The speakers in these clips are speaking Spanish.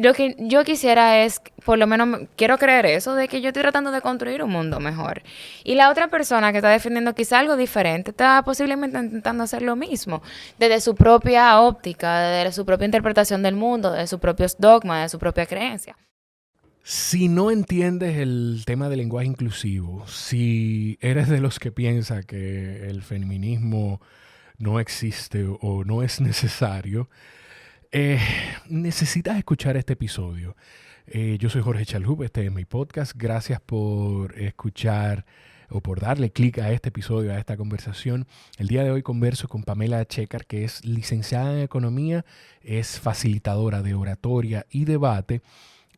lo que yo quisiera es, por lo menos quiero creer eso, de que yo estoy tratando de construir un mundo mejor. Y la otra persona que está defendiendo quizá algo diferente, está posiblemente intentando hacer lo mismo, desde su propia óptica, desde su propia interpretación del mundo, de sus propios dogmas, de su propia creencia. Si no entiendes el tema del lenguaje inclusivo, si eres de los que piensa que el feminismo no existe o no es necesario, necesitas escuchar este episodio. Yo soy Jorge Chalhub, este es mi podcast. Gracias por escuchar o por darle clic a este episodio, a esta conversación. El día de hoy converso con Pamela Checar, que es licenciada en Economía, es facilitadora de oratoria y debate.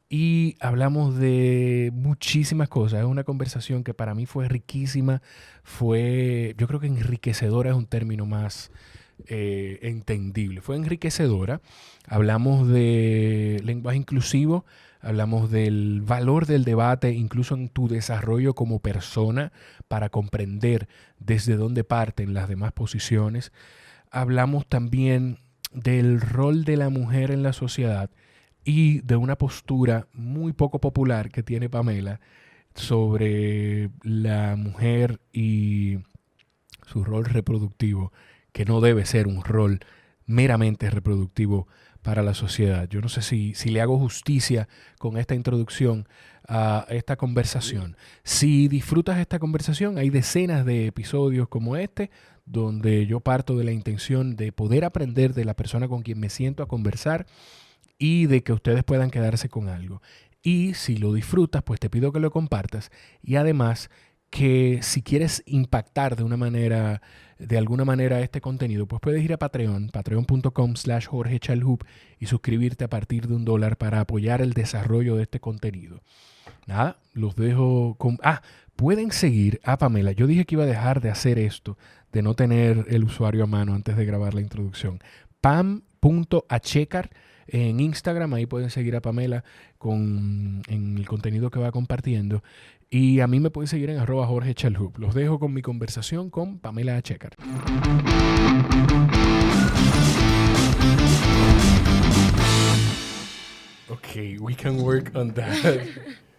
Y hablamos de muchísimas cosas. Es una conversación que para mí fue riquísima. Yo creo que enriquecedora es un término más entendible. Fue enriquecedora. Hablamos de lenguaje inclusivo. Hablamos del valor del debate, incluso en tu desarrollo como persona, para comprender desde dónde parten las demás posiciones. Hablamos también del rol de la mujer en la sociedad y de una postura muy poco popular que tiene Pamela sobre la mujer y su rol reproductivo, que no debe ser un rol meramente reproductivo para la sociedad. Yo no sé si le hago justicia con esta introducción a esta conversación. Si disfrutas esta conversación, hay decenas de episodios como este, donde yo parto de la intención de poder aprender de la persona con quien me siento a conversar y de que ustedes puedan quedarse con algo. Y si lo disfrutas, pues te pido que lo compartas. Y además que si quieres impactar de alguna manera este contenido, pues puedes ir a Patreon, patreon.com/Jorge Chalhub, y suscribirte a partir de $1 para apoyar el desarrollo de este contenido. Nada, los dejo con... pueden seguir a Pamela. Yo dije que iba a dejar de hacer esto, de no tener el usuario a mano antes de grabar la introducción. pam.achecar en Instagram, ahí pueden seguir a Pamela en el contenido que va compartiendo. Y a mí me pueden seguir en @Jorge Chalhub. Los dejo con mi conversación con Pamela Checar. Ok, we can work on that.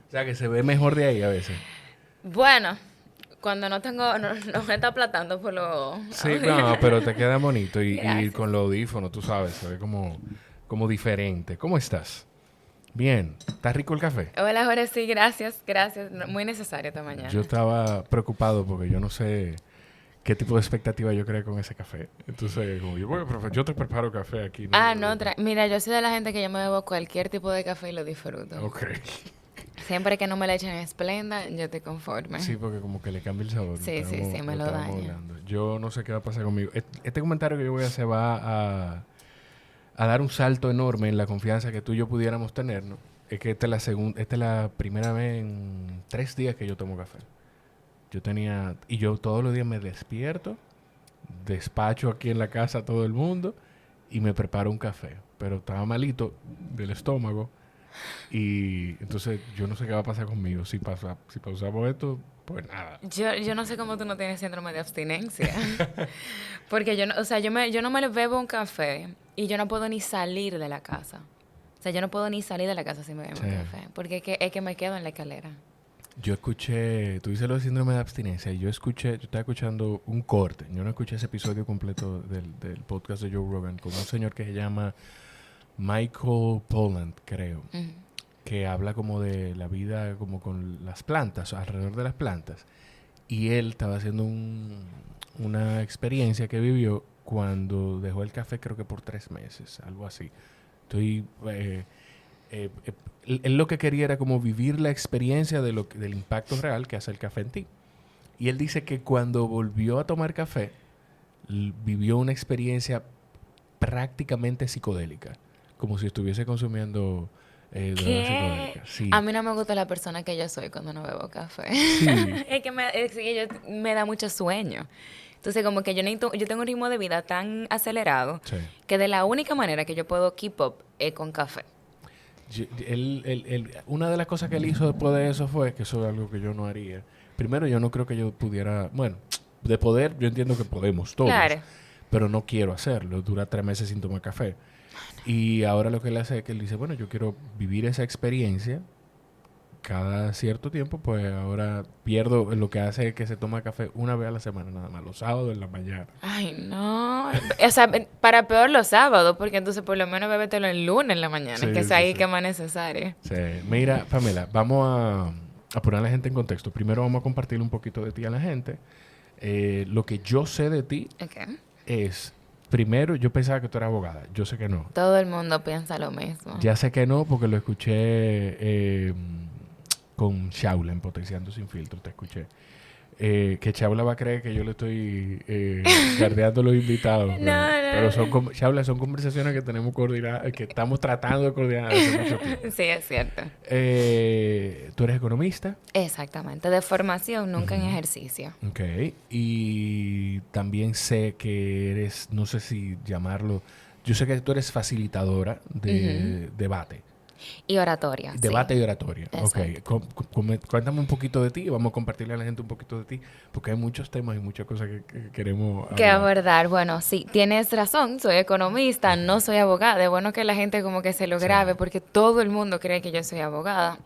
O sea, que se ve mejor de ahí a veces. Bueno, cuando no me está aplatando por lo... Sí, no, pero te queda bonito. Y con los audífonos, tú sabes, se ve como diferente. ¿Cómo estás? Bien. ¿Está rico el café? Hola, Jorge, sí, gracias. Muy necesario esta mañana. Yo estaba preocupado porque yo no sé qué tipo de expectativa yo creé con ese café. Entonces, como yo te preparo café aquí. Mira, yo soy de la gente que yo me bebo cualquier tipo de café y lo disfruto. Ok. Siempre que no me le echen Splenda, yo estoy conforme. Sí, porque como que le cambia el sabor. Sí, me lo daña. Yo no sé qué va a pasar conmigo. Este comentario que yo voy a hacer va a dar un salto enorme en la confianza que tú y yo pudiéramos tener, ¿no? Es que esta es la primera vez en 3 días que yo tomo café. Yo todos los días me despierto, despacho aquí en la casa a todo el mundo y me preparo un café. Pero estaba malito del estómago y entonces yo no sé qué va a pasar conmigo. Si pausamos esto, pues nada. Yo no sé cómo tú no tienes síndrome de abstinencia. Porque yo no me bebo un café y yo no puedo ni salir de la casa. O sea, yo no puedo ni salir de la casa si me bebo un café. Porque es que me quedo en la escalera. Yo escuché, tú dices lo de síndrome de abstinencia, yo estaba escuchando un corte. Yo no escuché ese episodio completo del podcast de Joe Rogan con un señor que se llama Michael Pollan, creo. Uh-huh. Que habla como de la vida como con las plantas, alrededor de las plantas. Y él estaba haciendo una experiencia que vivió cuando dejó el café, creo que por 3 meses, algo así. Él lo que quería era como vivir la experiencia del impacto real que hace el café en ti. Y él dice que cuando volvió a tomar café, vivió una experiencia prácticamente psicodélica, como si estuviese consumiendo drogas psicodélicas. Sí. A mí no me gusta la persona que yo soy cuando no bebo café. Sí. Es que me da mucho sueño. Entonces, como que yo tengo un ritmo de vida tan acelerado que de la única manera que yo puedo keep up es con café. Una de las cosas que él hizo después de eso fue, que eso es algo que yo no haría. Primero, yo no creo que yo pudiera... Bueno, de poder, yo entiendo que podemos todos. Claro. Pero no quiero hacerlo. Dura 3 meses sin tomar café. Y ahora lo que él hace es que él dice, bueno, yo quiero vivir esa experiencia cada cierto tiempo, pues ahora pierdo, lo que hace es que se toma café una vez a la semana nada más, los sábados en la mañana. Ay, no. O sea, para peor los sábados, porque entonces por lo menos bébetelo el lunes en la mañana, Sí, que es sí, ahí sí. que más necesario. Sí. Mira, Pamela, vamos a poner a la gente en contexto. Primero vamos a compartir un poquito de ti a la gente. Lo que yo sé de ti Ok. es, primero, yo pensaba que tú eras abogada. Yo sé que no. Todo el mundo piensa lo mismo. Ya sé que no porque lo escuché con Shaula en Potenciando Sin Filtro, te escuché. Que Shaula va a creer que yo le estoy guardeando los invitados. Pero Shaula, son conversaciones que tenemos coordinadas, que estamos tratando de coordinar hace mucho tiempo. Sí, es cierto. ¿Tú eres economista? Exactamente. De formación, nunca en ejercicio. Ok. Y también sé que eres, no sé si llamarlo, yo sé que tú eres facilitadora de debate. Y oratoria. Debate sí. y oratoria. Exacto. Ok. Cuéntame un poquito de ti y vamos a compartirle a la gente un poquito de ti, porque hay muchos temas y muchas cosas que queremos Que hablar. abordar. Bueno, sí, tienes razón. Soy economista, no soy abogada. Es bueno que la gente como que se lo grabe, porque todo el mundo cree que yo soy abogada.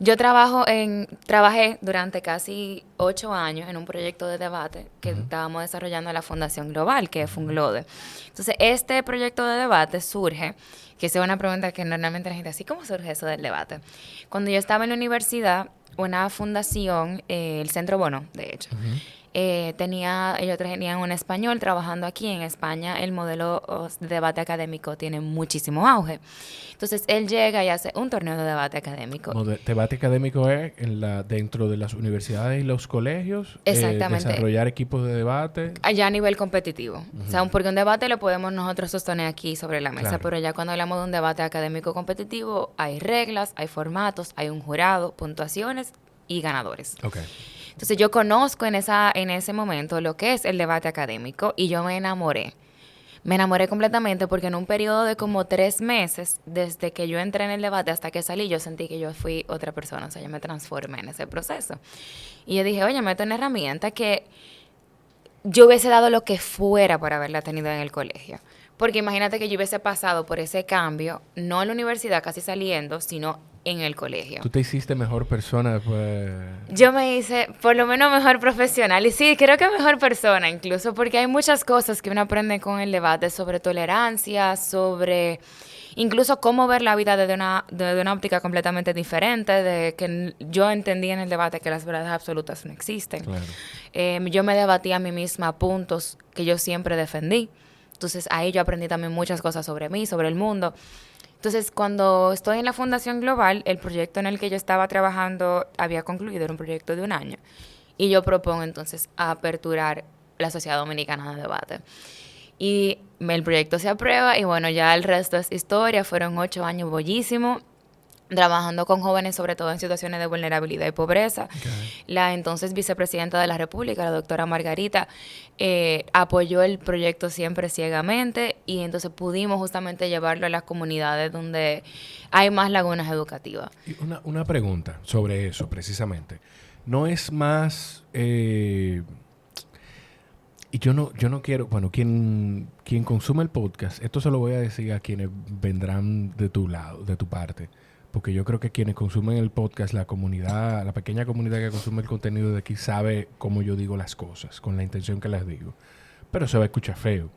Yo trabajé durante casi 8 años en un proyecto de debate que estábamos desarrollando en la Fundación Global, que es Funglode. Entonces, este proyecto de debate surge, que es una pregunta que normalmente la gente así, ¿cómo surge eso del debate? Cuando yo estaba en la universidad, una fundación, el Centro Bono, de hecho, ellos tenían un español trabajando aquí en España. El modelo de debate académico tiene muchísimo auge. Entonces, él llega y hace un torneo de debate académico. Debate académico es dentro de las universidades y los colegios. Exactamente. Desarrollar equipos de debate. Allá a nivel competitivo. O sea, porque un debate lo podemos nosotros sostener aquí sobre la mesa, Claro. pero ya cuando hablamos de un debate académico competitivo, hay reglas, hay formatos, hay un jurado, puntuaciones y ganadores. Ok. Entonces yo conozco en ese momento lo que es el debate académico y yo me enamoré. Me enamoré completamente porque en un periodo de como 3 meses, desde que yo entré en el debate hasta que salí, yo sentí que yo fui otra persona. O sea, yo me transformé en ese proceso. Y yo dije, oye, meto una herramienta que yo hubiese dado lo que fuera por haberla tenido en el colegio. Porque imagínate que yo hubiese pasado por ese cambio, no en la universidad casi saliendo, sino en el colegio. Tú te hiciste mejor persona después. Yo me hice, por lo menos, mejor profesional. Y sí, creo que mejor persona, incluso porque hay muchas cosas que uno aprende con el debate sobre tolerancia, sobre incluso cómo ver la vida desde una óptica completamente diferente, de que yo entendí en el debate que las verdades absolutas no existen. Claro. Yo me debatí a mí misma puntos que yo siempre defendí. Entonces ahí yo aprendí también muchas cosas sobre mí, sobre el mundo. Entonces, cuando estoy en la Fundación Global, el proyecto en el que yo estaba trabajando había concluido, era un proyecto de 1 año. Y yo propongo entonces aperturar la Sociedad Dominicana de Debate. Y el proyecto se aprueba y bueno, ya el resto es historia. Fueron 8 años bellísimos, trabajando con jóvenes, sobre todo en situaciones de vulnerabilidad y pobreza. La entonces vicepresidenta de la República, la doctora Margarita, apoyó el proyecto siempre ciegamente y entonces pudimos justamente llevarlo a las comunidades donde hay más lagunas educativas. Y una pregunta sobre eso, precisamente. ¿No es más... y yo no quiero... Bueno, quien consume el podcast, esto se lo voy a decir a quienes vendrán de tu lado, de tu parte. Porque yo creo que quienes consumen el podcast, la comunidad, la pequeña comunidad que consume el contenido de aquí sabe cómo yo digo las cosas, con la intención que las digo. Pero se va a escuchar feo.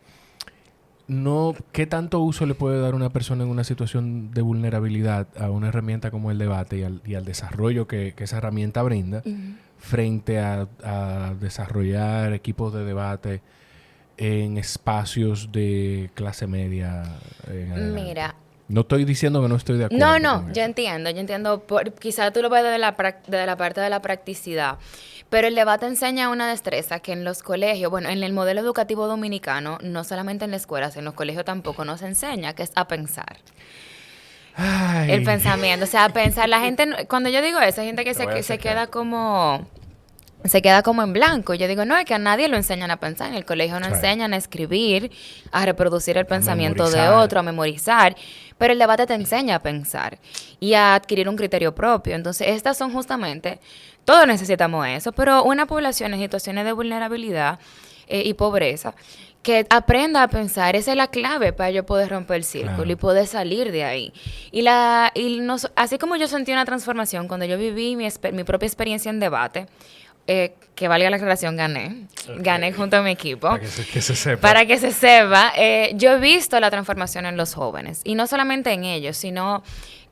No, ¿qué tanto uso le puede dar una persona en una situación de vulnerabilidad a una herramienta como el debate y al desarrollo que esa herramienta brinda frente a desarrollar equipos de debate en espacios de clase media en adelante? Mira, no estoy diciendo que no estoy de acuerdo. No, yo entiendo. Quizás tú lo ves desde la parte de la practicidad, pero el debate enseña una destreza que en los colegios, bueno, en el modelo educativo dominicano, no solamente en las escuelas, en los colegios tampoco nos enseña, que es a pensar. Ay. El pensamiento, o sea, a pensar. La gente, cuando yo digo eso, hay gente que se queda como en blanco. Yo digo, no, es que a nadie lo enseñan a pensar. En el colegio no enseñan a escribir, a reproducir el pensamiento de otro, a memorizar. Pero el debate te enseña a pensar y a adquirir un criterio propio. Entonces, estas son justamente, todos necesitamos eso, pero una población en situaciones de vulnerabilidad y pobreza, que aprenda a pensar. Esa es la clave para yo poder romper el círculo y poder salir de ahí. Así como yo sentí una transformación cuando yo viví mi propia experiencia en debate, que valga la aclaración, gané junto a mi equipo. Para que se sepa. Para que se sepa, yo he visto la transformación en los jóvenes, y no solamente en ellos, sino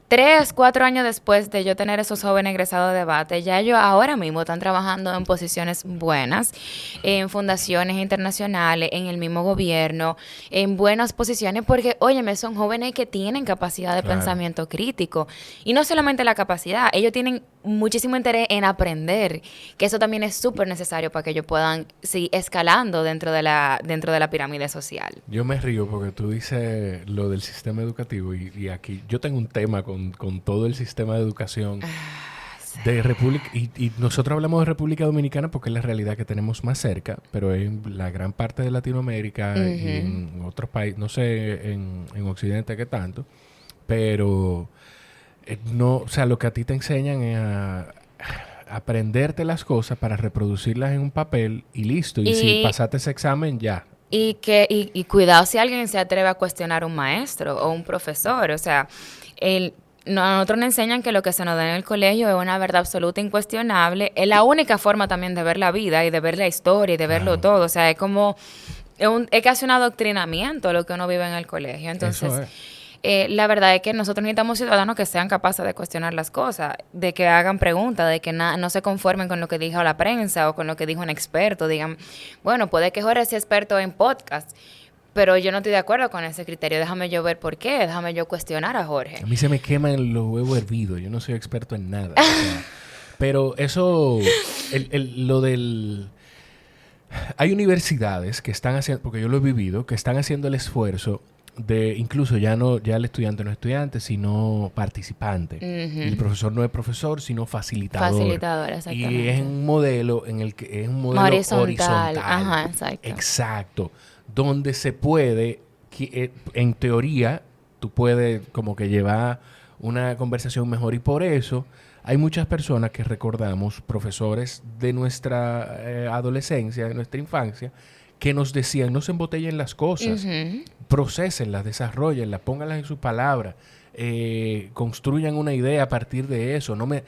3, 4 años después de yo tener esos jóvenes egresados de debate, ya ellos ahora mismo están trabajando en posiciones buenas, en fundaciones internacionales, en el mismo gobierno, en buenas posiciones, porque, óyeme, son jóvenes que tienen capacidad de pensamiento crítico. Y no solamente la capacidad, ellos tienen muchísimo interés en aprender, que eso también es súper necesario para que ellos puedan seguir escalando dentro de la pirámide social. Yo me río porque tú dices lo del sistema educativo y aquí yo tengo un tema con todo el sistema de educación de República, y nosotros hablamos de República Dominicana porque es la realidad que tenemos más cerca, pero en la gran parte de Latinoamérica y en otros países, no sé en Occidente qué tanto, pero no, o sea, lo que a ti te enseñan es a aprenderte las cosas para reproducirlas en un papel y listo. Y si pasaste ese examen, ya. Y cuidado si alguien se atreve a cuestionar a un maestro o un profesor. O sea, nosotros nos enseñan que lo que se nos da en el colegio es una verdad absoluta, incuestionable. Es la única forma también de ver la vida y de ver la historia y de verlo todo. O sea, es como... Es casi un adoctrinamiento lo que uno vive en el colegio. Entonces... Eso es. La verdad es que nosotros necesitamos ciudadanos que sean capaces de cuestionar las cosas, de que hagan preguntas, de que no se conformen con lo que dijo la prensa o con lo que dijo un experto. Digan, bueno, puede que Jorge sea experto en podcast, pero yo no estoy de acuerdo con ese criterio. Déjame yo ver por qué, déjame yo cuestionar a Jorge. A mí se me queman los huevos hervidos, yo no soy experto en nada. O sea, pero eso, lo del... Hay universidades que están haciendo, porque yo lo he vivido, que están haciendo el esfuerzo de incluso ya el estudiante no es estudiante, sino participante. Y el profesor no es profesor, sino facilitador. Facilitador, exactamente. Y es un modelo en el que es un modelo horizontal. Ajá, exacto. Exacto. Donde se puede, en teoría, tú puedes como que llevar una conversación mejor, y por eso hay muchas personas que recordamos, profesores de nuestra adolescencia, de nuestra infancia, que nos decían, no se embotellen las cosas, procesenlas, desarrollenlas, pónganlas en sus palabras, construyan una idea a partir de eso. No me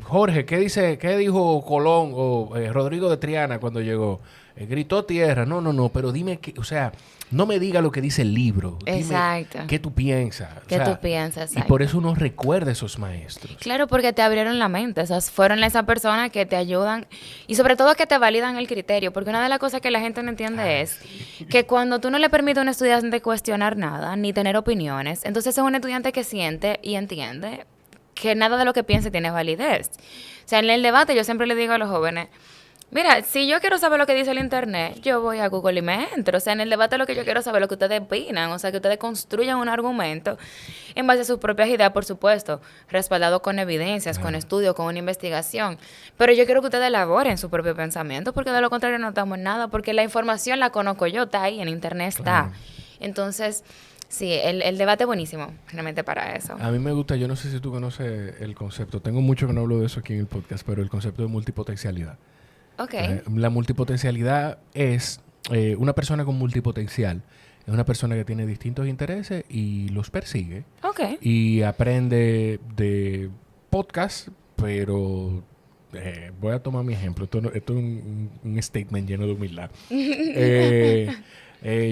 Jorge, ¿qué dijo Colón o Rodrigo de Triana cuando llegó? Gritó tierra. No, pero dime que, o sea, no me diga lo que dice el libro. Exacto. Dime qué tú piensas. ¿Qué tú piensas? Exacto. Y por eso uno recuerda a esos maestros. Claro, porque te abrieron la mente. Esas fueron esas personas que te ayudan y sobre todo que te validan el criterio. Porque una de las cosas que la gente no entiende es que cuando tú no le permites a un estudiante cuestionar nada, ni tener opiniones, entonces es un estudiante que siente y entiende que nada de lo que piense tiene validez. O sea, en el debate yo siempre le digo a los jóvenes, mira, si yo quiero saber lo que dice el internet, yo voy a Google y me entro. O sea, en el debate lo que yo quiero saber es lo que ustedes opinan. O sea, que ustedes construyan un argumento en base a sus propias ideas, por supuesto, respaldado con evidencias, con estudios, con una investigación. Pero yo quiero que ustedes elaboren su propio pensamiento, porque de lo contrario no estamos en nada, porque la información la conozco yo, está ahí, en internet está. Claro. Entonces, sí, el debate es buenísimo, realmente, para eso. A mí me gusta, yo no sé si tú conoces el concepto, tengo mucho que no hablo de eso aquí en el podcast, pero el concepto de multipotencialidad. Okay. La multipotencialidad es una persona con multipotencial. Es una persona que tiene distintos intereses y los persigue. Okay. Y aprende de podcast, pero voy a tomar mi ejemplo. Esto es un statement lleno de humildad.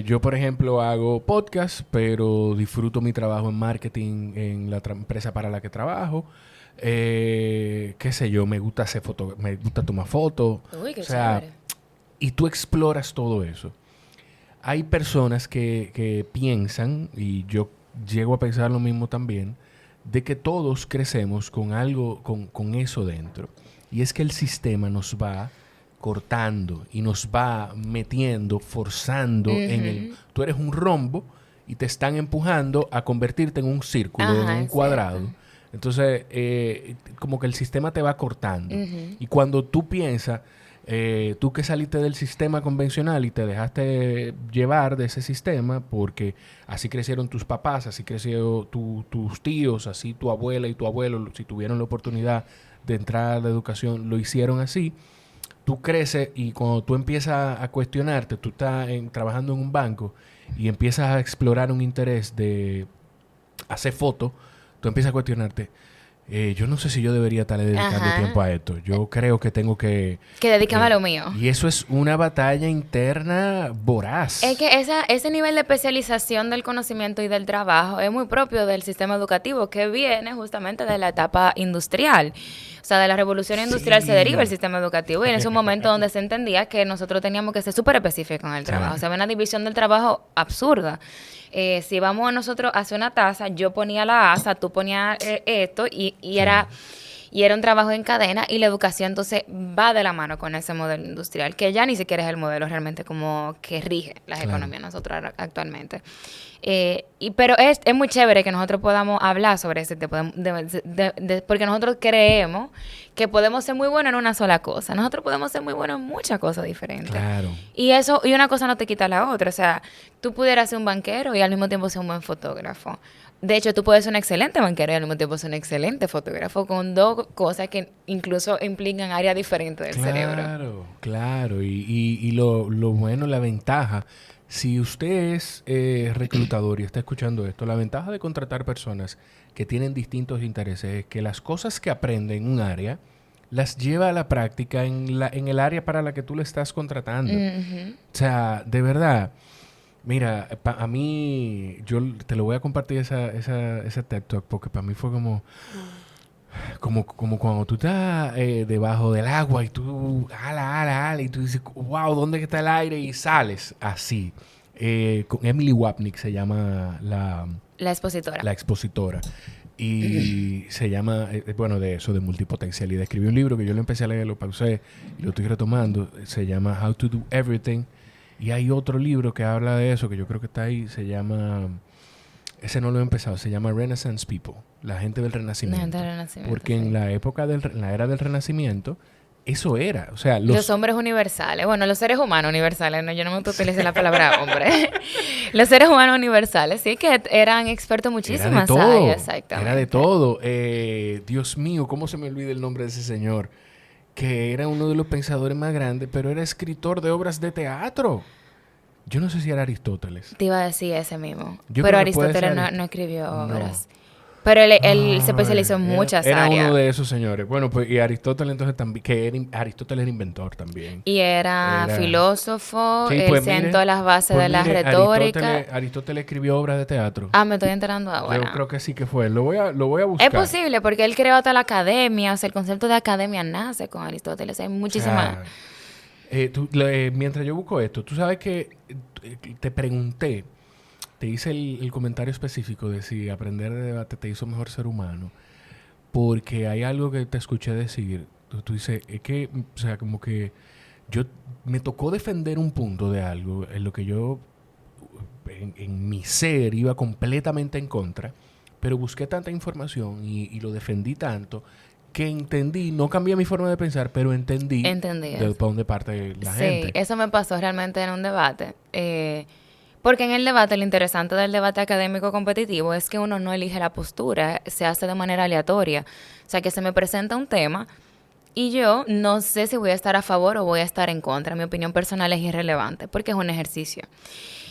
Yo, por ejemplo, hago podcast, pero disfruto mi trabajo en marketing en la empresa para la que trabajo. Qué sé yo, me gusta hacer fotos, me gusta tomar fotos. Uy, qué chévere. Y tú exploras todo eso. Hay personas que piensan, y yo llego a pensar lo mismo también, de que todos crecemos con algo, con eso dentro. Y es que el sistema nos va cortando y nos va metiendo, forzando en el... Tú eres un rombo y te están empujando a convertirte en un círculo, en un cuadrado. Entonces, como que el sistema te va cortando. Y cuando tú piensas, tú que saliste del sistema convencional y te dejaste llevar de ese sistema, porque así crecieron tus papás, así crecieron tus tíos, así tu abuela y tu abuelo, si tuvieron la oportunidad de entrar a la educación, lo hicieron así, tú creces y cuando tú empiezas a cuestionarte, tú estás trabajando en un banco y empiezas a explorar un interés de hacer fotos, tú empiezas a cuestionarte. Yo no sé si yo debería estar dedicando tiempo a esto. Yo creo que tengo que dedicarme a lo mío. Y eso es una batalla interna voraz. Es que ese nivel de especialización del conocimiento y del trabajo es muy propio del sistema educativo, que viene justamente de la etapa industrial. O sea, de la revolución industrial se deriva el sistema educativo, y en ese momento donde se entendía que nosotros teníamos que ser súper específicos en el trabajo. O sea, había una división del trabajo absurda. Si vamos a nosotros a hacer una taza, yo ponía la asa, tú ponías esto, y era un trabajo en cadena, y la educación entonces va de la mano con ese modelo industrial, que ya ni siquiera es el modelo realmente como que rige las economías nosotros actualmente. Pero es muy chévere que nosotros podamos hablar sobre ese tipo porque nosotros creemos que podemos ser muy buenos en una sola cosa. Nosotros podemos ser muy buenos en muchas cosas diferentes. Claro. Y una cosa no te quita la otra. O sea, tú pudieras ser un banquero y al mismo tiempo ser un buen fotógrafo. De hecho, tú puedes ser un excelente banquero y al mismo tiempo ser un excelente fotógrafo, con dos cosas que incluso implican áreas diferentes del cerebro. Claro. Y lo bueno, la ventaja, si usted es reclutador y está escuchando esto, la ventaja de contratar personas que tienen distintos intereses es que las cosas que aprende en un área las lleva a la práctica en el área para la que tú le estás contratando. O sea, de verdad... Mira, a mí, yo te lo voy a compartir ese TED Talk, porque para mí fue como cuando tú estás debajo del agua y tú ala, y tú dices, wow, ¿dónde está el aire? Y sales así. Con Emily Wapnick se llama la expositora. La expositora. Y se llama, de eso, de multipotencialidad. Escribió un libro que yo lo empecé a leer, lo pausé y lo estoy retomando. Se llama How to Do Everything. Y hay otro libro que habla de eso, que yo creo que está ahí, se llama... Ese no lo he empezado, se llama Renaissance People, la gente del Renacimiento. La gente del Renacimiento, porque sí. en la época en la era del Renacimiento, eso era. O sea, los hombres universales. Bueno, los seres humanos universales. No, yo no me utilizo la palabra hombre. Los seres humanos universales, sí, que eran expertos en muchísimas áreas. Exactamente. Era de todo. Dios mío, ¿cómo se me olvida el nombre de ese señor? Que era uno de los pensadores más grandes, pero era escritor de obras de teatro. Yo no sé si era Aristóteles. Te iba a decir ese mismo. Yo pero Aristóteles no escribió obras. No. Pero él se especializó en muchas áreas. Era uno de esos señores. Bueno, pues y Aristóteles entonces también, Aristóteles era inventor también. Y era filósofo, sí, él sentó las bases de la retórica. Aristóteles escribió obras de teatro. Me estoy enterando ahora. Yo creo que sí que fue. Lo voy a buscar. Es posible, porque él creó hasta la academia. O sea, el concepto de academia nace con Aristóteles. Hay muchísimas... mientras yo busco esto, tú sabes que te pregunté, te hice el comentario específico de si aprender de debate te hizo mejor ser humano, porque hay algo que te escuché decir. Tú dices, es que, o sea, como que me tocó defender un punto de algo en lo que yo, en mi ser, iba completamente en contra, pero busqué tanta información y lo defendí tanto que entendí, no cambié mi forma de pensar, pero entendí de dónde parte la gente. Sí, eso me pasó realmente en un debate. Porque en el debate, lo interesante del debate académico competitivo es que uno no elige la postura, se hace de manera aleatoria. O sea, que se me presenta un tema y yo no sé si voy a estar a favor o voy a estar en contra. Mi opinión personal es irrelevante porque es un ejercicio.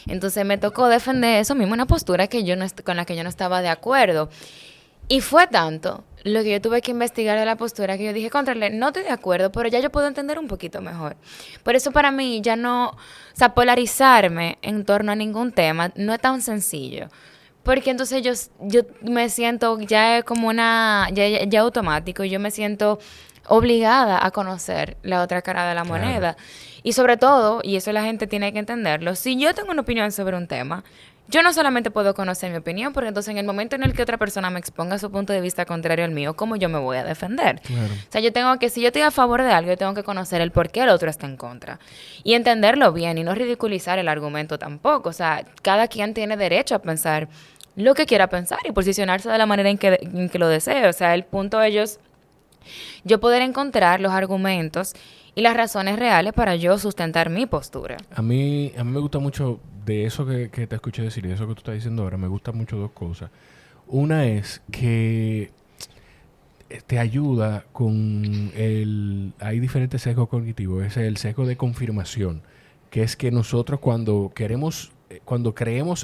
Entonces me tocó defender eso mismo, una postura con la que yo no estaba de acuerdo. Y fue tanto lo que yo tuve que investigar de la postura que yo dije, contrale, no estoy de acuerdo, pero ya yo puedo entender un poquito mejor. Por eso para mí ya no, o sea, polarizarme en torno a ningún tema no es tan sencillo. Porque entonces yo me siento ya como ya automático, yo me siento obligada a conocer la otra cara de la moneda. Y sobre todo, y eso la gente tiene que entenderlo, si yo tengo una opinión sobre un tema, yo no solamente puedo conocer mi opinión, porque entonces en el momento en el que otra persona me exponga su punto de vista contrario al mío, ¿cómo yo me voy a defender? Claro. O sea, si yo estoy a favor de algo, yo tengo que conocer el por qué el otro está en contra. Y entenderlo bien y no ridiculizar el argumento tampoco. O sea, cada quien tiene derecho a pensar lo que quiera pensar y posicionarse de la manera en que lo desee. O sea, el punto es yo poder encontrar los argumentos y las razones reales para yo sustentar mi postura. A mí me gusta mucho de eso que te escuché decir y de eso que tú estás diciendo ahora. Me gustan mucho dos cosas. Una es que te ayuda con hay diferentes sesgos cognitivos. Es el sesgo de confirmación, que es que nosotros cuando creemos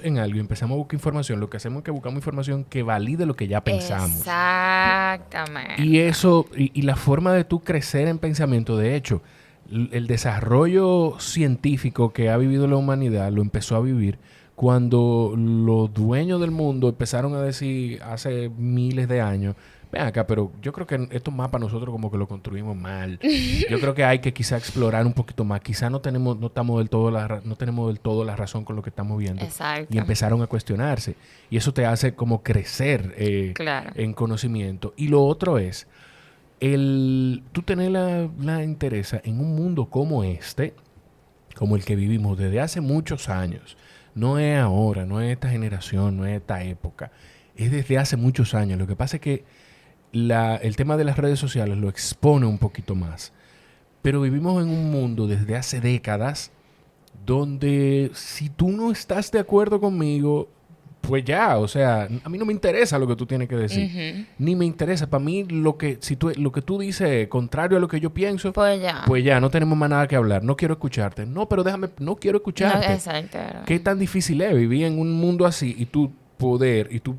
en algo y empezamos a buscar información, lo que hacemos es que buscamos información que valide lo que ya pensamos. Exactamente. Y eso, y la forma de tú crecer en pensamiento, de hecho, el desarrollo científico que ha vivido la humanidad lo empezó a vivir cuando los dueños del mundo empezaron a decir hace miles de años, ven acá, pero yo creo que estos mapas nosotros como que lo construimos mal. Yo creo que hay que quizá explorar un poquito más. Quizá no tenemos del todo la razón con lo que estamos viendo. Exacto. Y empezaron a cuestionarse. Y eso te hace como crecer Claro. en conocimiento. Y lo otro es tú tener la interés en un mundo como este, como el que vivimos desde hace muchos años. No es ahora, no es esta generación, no es esta época. Es desde hace muchos años. Lo que pasa es que el tema de las redes sociales lo expone un poquito más. Pero vivimos en un mundo desde hace décadas donde si tú no estás de acuerdo conmigo, pues ya, o sea, a mí no me interesa lo que tú tienes que decir. Ujú. Ni me interesa. Para mí, lo que tú dices, contrario a lo que yo pienso, Pues ya. no tenemos más nada que hablar. No quiero escucharte. No, pero déjame, no quiero escucharte. No, exacto. ¿Qué tan difícil es vivir en un mundo así y tú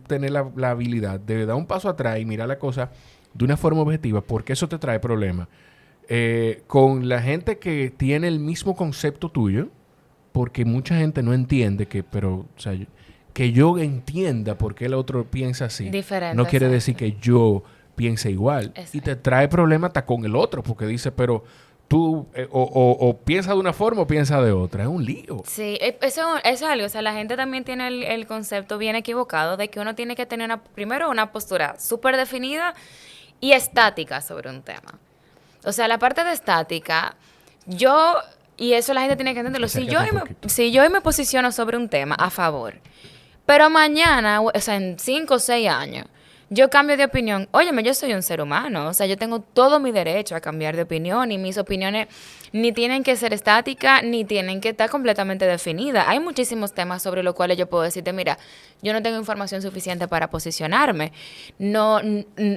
tener la habilidad de dar un paso atrás y mirar la cosa de una forma objetiva? Porque eso te trae problemas. Con la gente que tiene el mismo concepto tuyo, porque mucha gente no entiende que yo entienda por qué el otro piensa así. Diferente, No quiere exacto. decir que yo piense igual. Exacto. Y te trae problemas hasta con el otro, porque dice, pero tú o piensa de una forma o piensa de otra. Es un lío. Sí, eso es algo. O sea, la gente también tiene el concepto bien equivocado de que uno tiene que tener primero una postura súper definida y estática sobre un tema. O sea, la parte de estática, y eso la gente tiene que entenderlo. Si yo hoy me posiciono sobre un tema a favor, pero mañana, o sea, en 5 o 6 años, yo cambio de opinión. Óyeme, yo soy un ser humano. O sea, yo tengo todo mi derecho a cambiar de opinión y mis opiniones ni tienen que ser estáticas ni tienen que estar completamente definidas. Hay muchísimos temas sobre los cuales yo puedo decirte, mira, yo no tengo información suficiente para posicionarme. No,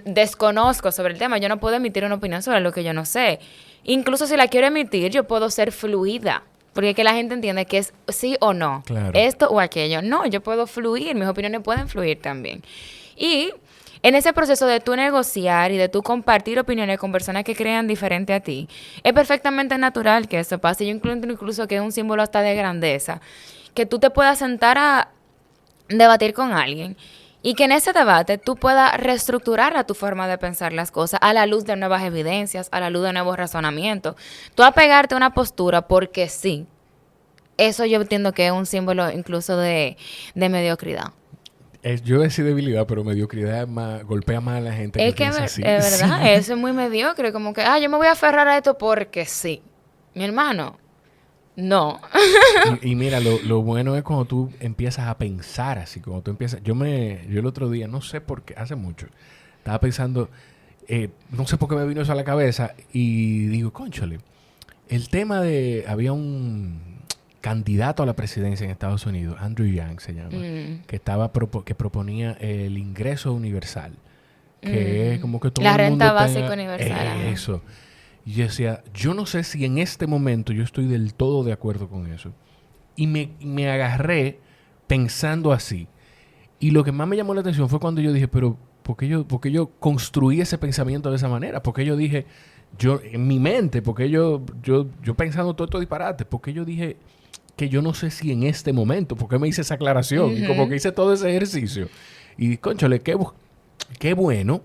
desconozco sobre el tema. Yo no puedo emitir una opinión sobre lo que yo no sé. Incluso si la quiero emitir, yo puedo ser fluida. Porque es que la gente entiende que es sí o no. Claro. Esto o aquello. No, yo puedo fluir. Mis opiniones pueden fluir también. Y en ese proceso de tú negociar y de tú compartir opiniones con personas que crean diferente a ti, es perfectamente natural que eso pase. Yo encuentro incluso que es un símbolo hasta de grandeza. Que tú te puedas sentar a debatir con alguien y que en ese debate tú puedas reestructurar a tu forma de pensar las cosas a la luz de nuevas evidencias, a la luz de nuevos razonamientos. Tú apegarte a una postura porque sí. Eso yo entiendo que es un símbolo incluso de mediocridad. Yo decía debilidad, pero mediocridad golpea más a la gente Es que que piensa así. es verdad, Sí. eso es muy mediocre. Como que, yo me voy a aferrar a esto porque sí. Mi hermano, no. Y mira, lo bueno es cuando tú empiezas a pensar así, cuando tú empiezas... Yo el otro día, no sé por qué, hace mucho, estaba pensando, no sé por qué me vino eso a la cabeza y digo, cónchale, el tema había un candidato a la presidencia en Estados Unidos, Andrew Yang se llama, que proponía el ingreso universal, que es como que todo La el mundo renta básica tenga universal. Ajá. eso. Y yo decía, yo no sé si en este momento yo estoy del todo de acuerdo con eso. Y me agarré pensando así. Y lo que más me llamó la atención fue cuando yo dije, pero ¿por qué yo construí ese pensamiento de esa manera? Porque yo dije, en mi mente, porque yo pensando todo esto disparate, porque yo dije que yo no sé si en este momento, porque me hice esa aclaración y como que hice todo ese ejercicio. Y, cónchale, qué bueno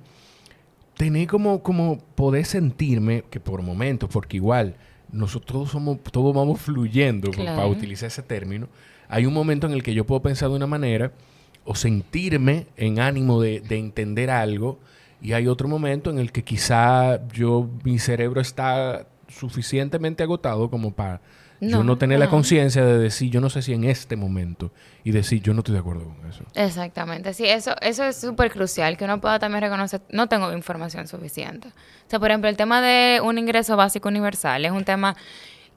tener como poder sentirme que por momentos, porque igual nosotros todos vamos fluyendo, Claro. para utilizar ese término. Hay un momento en el que yo puedo pensar de una manera o sentirme en ánimo de entender algo, y hay otro momento en el que quizá mi cerebro está suficientemente agotado como para yo no tener la conciencia de decir, yo no sé si en este momento, y decir, yo no estoy de acuerdo con eso. Exactamente, sí, eso es súper crucial, que uno pueda también reconocer, no tengo información suficiente. O sea, por ejemplo, el tema de un ingreso básico universal es un tema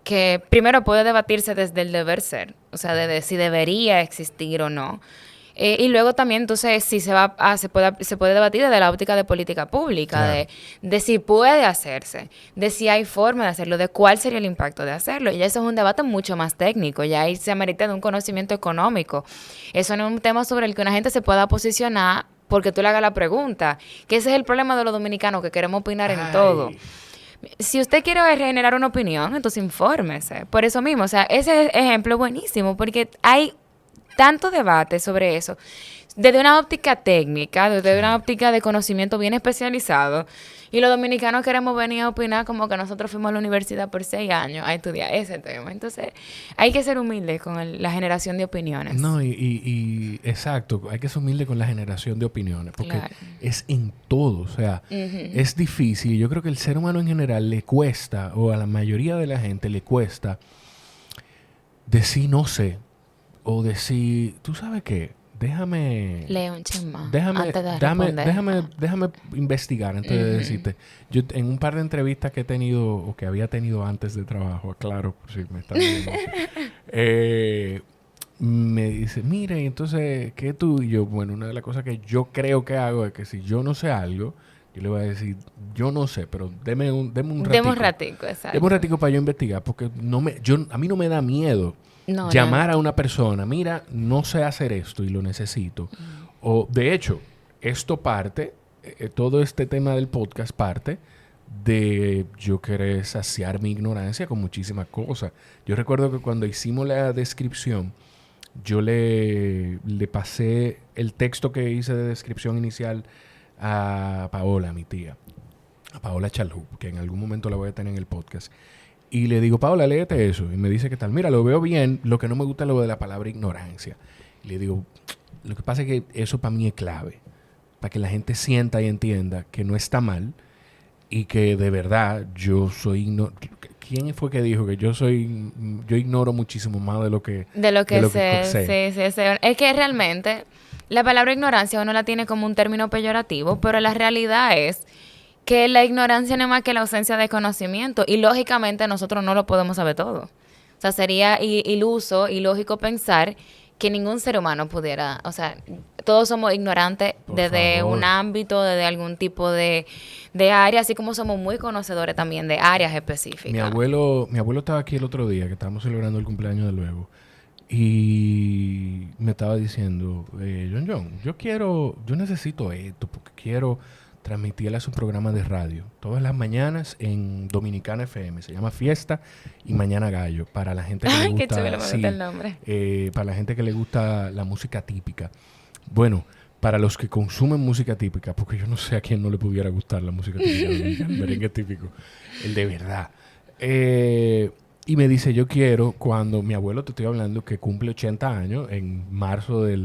que primero puede debatirse desde el deber ser, o sea, desde si debería existir o no. Y luego también, entonces, si se puede debatir desde la óptica de política pública, Claro. de si puede hacerse, de si hay forma de hacerlo, de cuál sería el impacto de hacerlo. Y eso es un debate mucho más técnico, ya ahí se amerita de un conocimiento económico. Eso no es un tema sobre el que una gente se pueda posicionar porque tú le hagas la pregunta, que ese es el problema de los dominicanos, que queremos opinar en todo. Si usted quiere generar una opinión, entonces infórmese. Por eso mismo, o sea, ese ejemplo es buenísimo, porque hay tanto debate sobre eso, desde una óptica técnica, desde una óptica de conocimiento bien especializado, y los dominicanos queremos venir a opinar como que nosotros fuimos a la universidad por 6 años a estudiar ese tema. Entonces, hay que ser humilde con la generación de opiniones. No, exacto, hay que ser humilde con la generación de opiniones, porque Claro. es en todo, o sea, es difícil. Yo creo que el ser humano en general le cuesta, o a la mayoría de la gente le cuesta, decir no sé, o decir, ¿tú sabes qué? Déjame Lee un chisme antes de responder. déjame investigar antes de decirte. Yo en un par de entrevistas que he tenido o que había tenido antes de trabajo, claro, por si me están viendo, me dice, mire, entonces, ¿qué tú? Y yo, bueno, una de las cosas que yo creo que hago es que si yo no sé algo, yo le voy a decir, yo no sé, pero deme un ratico. Deme un ratico, exacto. Deme un ratico para yo investigar, porque a mí no me da miedo llamar a una persona, mira, no sé hacer esto y lo necesito. O, de hecho, esto parte, todo este tema del podcast parte de yo querer saciar mi ignorancia con muchísimas cosas. Yo recuerdo que cuando hicimos la descripción, yo le pasé el texto que hice de descripción inicial a Paola, mi tía, a Paola Chalhub, que en algún momento la voy a tener en el podcast. Y le digo, Paola, léete eso. Y me dice, ¿qué tal? Mira, lo veo bien. Lo que no me gusta es lo de la palabra ignorancia. Y le digo, lo que pasa es que eso para mí es clave. Para que la gente sienta y entienda que no está mal y que de verdad yo soy... ¿Quién fue que dijo que yo ignoro muchísimo más de lo que sé? Sí. Es que realmente la palabra ignorancia uno la tiene como un término peyorativo, pero la realidad es que la ignorancia no es más que la ausencia de conocimiento y lógicamente nosotros no lo podemos saber todo. O sea, sería iluso, ilógico pensar que ningún ser humano pudiera, o sea, todos somos ignorantes desde un ámbito, desde algún tipo de área, así como somos muy conocedores también de áreas específicas. Mi abuelo estaba aquí el otro día, que estábamos celebrando el cumpleaños de Luego, y me estaba diciendo, John, yo necesito esto, porque quiero transmitirle a su programa de radio todas las mañanas en Dominicana FM. Se llama Fiesta y Mañana Gallo. Para la gente que le gusta, qué chulo, me gusta el nombre. Para la gente que le gusta la música típica. Bueno, para los que consumen música típica, porque yo no sé a quién no le pudiera gustar la música típica dominicana, el merengue típico, el de verdad. Y me dice, yo quiero, cuando mi abuelo, te estoy hablando, que cumple 80 años en marzo de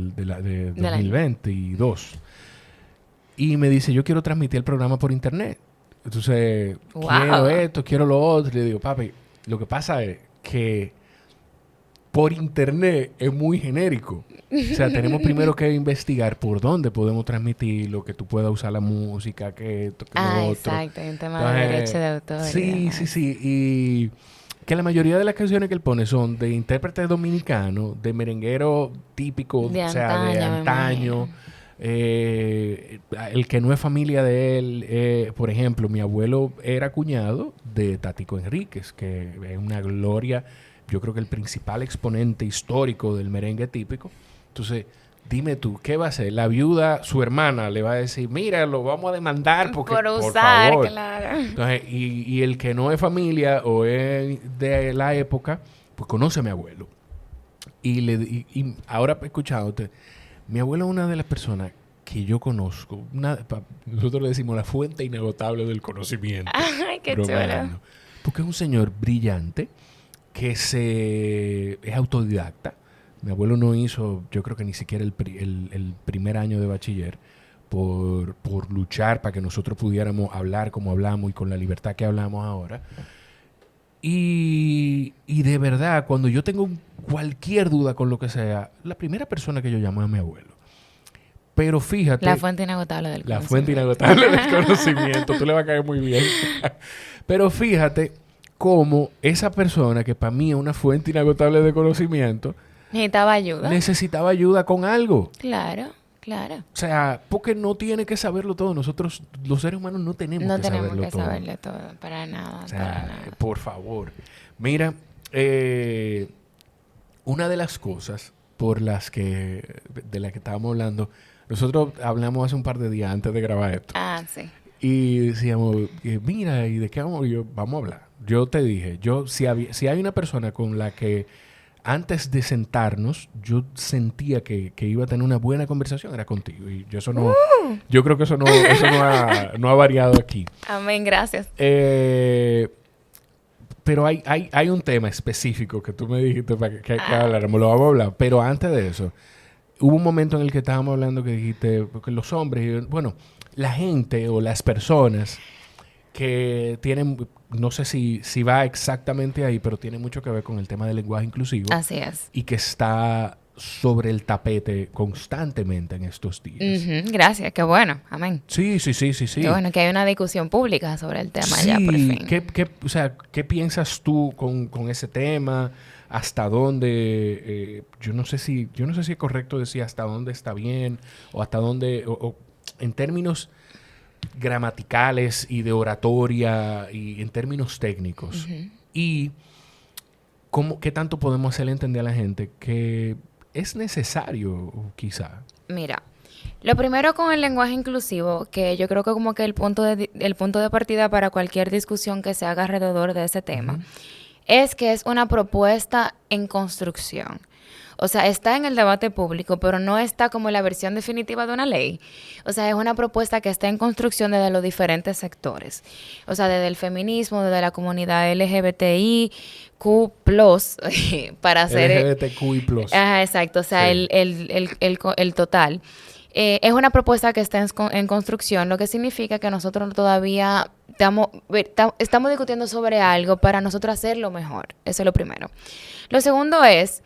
2022. Y me dice, yo quiero transmitir el programa por internet. Entonces, quiero esto, quiero lo otro. Y le digo, papi, lo que pasa es que por internet es muy genérico. O sea, tenemos primero que investigar por dónde podemos transmitir lo que tú puedas usar la música, que esto, que lo otro. Exacto, un tema de derecho de autor. Sí. Y que la mayoría de las canciones que él pone son de intérpretes dominicanos, de merenguero típico, de antaño. El que no es familia de él, por ejemplo, mi abuelo era cuñado de Tatico Enríquez, que es una gloria, yo creo que el principal exponente histórico del merengue típico. Entonces, dime tú, ¿qué va a hacer? La viuda, su hermana, le va a decir, mira, lo vamos a demandar porque, por usar, favor. Claro. Entonces, y el que no es familia o es de la época, pues conoce a mi abuelo. Y ahora escuchándote, mi abuelo es una de las personas que yo conozco. Nosotros le decimos la fuente inagotable del conocimiento. Ay, qué chulo. Porque es un señor brillante que es autodidacta. Mi abuelo no hizo, yo creo que ni siquiera el primer año de bachiller por luchar para que nosotros pudiéramos hablar como hablamos y con la libertad que hablamos ahora. Y de verdad, cuando yo tengo cualquier duda con lo que sea, la primera persona que yo llamo es a mi abuelo. Pero fíjate... La fuente inagotable del conocimiento. La fuente inagotable del conocimiento. Tú le vas a caer muy bien. Pero fíjate cómo esa persona, que para mí es una fuente inagotable de conocimiento, Necesitaba ayuda. necesitaba ayuda con algo. Claro, claro. O sea, porque no tiene que saberlo todo. Nosotros, los seres humanos, no tenemos No que tenemos saberlo que todo. saberlo todo, para nada, O sea, para nada. por favor. Mira, una de las cosas de las que estábamos hablando, nosotros hablamos hace un par de días antes de grabar esto. Ah, sí. Y decíamos, mira, ¿y de qué vamos a hablar? Yo te dije, si hay una persona con la que antes de sentarnos, yo sentía que iba a tener una buena conversación, era contigo. Y yo yo creo que eso no ha variado aquí. Amén, gracias. Pero hay un tema específico que tú me dijiste para que habláramos, lo vamos a hablar. Pero antes de eso, hubo un momento en el que estábamos hablando que dijiste, porque los hombres, bueno, la gente o las personas que tienen, no sé si va exactamente ahí, pero tiene mucho que ver con el tema del lenguaje inclusivo. Así es. Y que está sobre el tapete constantemente en estos días. Ujú, gracias, qué bueno. Amén. Sí. Qué bueno que hay una discusión pública sobre el tema Sí, ya por fin. o sea, ¿qué piensas tú con ese tema? ¿Hasta dónde? Yo no sé si es correcto decir hasta dónde está bien o hasta dónde, o en términos gramaticales y de oratoria y en términos técnicos. Ujú. Y qué tanto podemos hacerle entender a la gente que es necesario, quizá. Mira, lo primero con el lenguaje inclusivo, que yo creo que como que el punto de partida para cualquier discusión que se haga alrededor de ese tema, es que es una propuesta en construcción. O sea, está en el debate público, pero no está como la versión definitiva de una ley. O sea, es una propuesta que está en construcción desde los diferentes sectores. O sea, desde el feminismo, desde la comunidad LGBTIQ+, para hacer... LGBTQI+. Ajá, exacto. O sea, Sí. el total. Es una propuesta que está en construcción, lo que significa que nosotros todavía estamos discutiendo sobre algo para nosotros hacerlo mejor. Eso es lo primero. Lo segundo es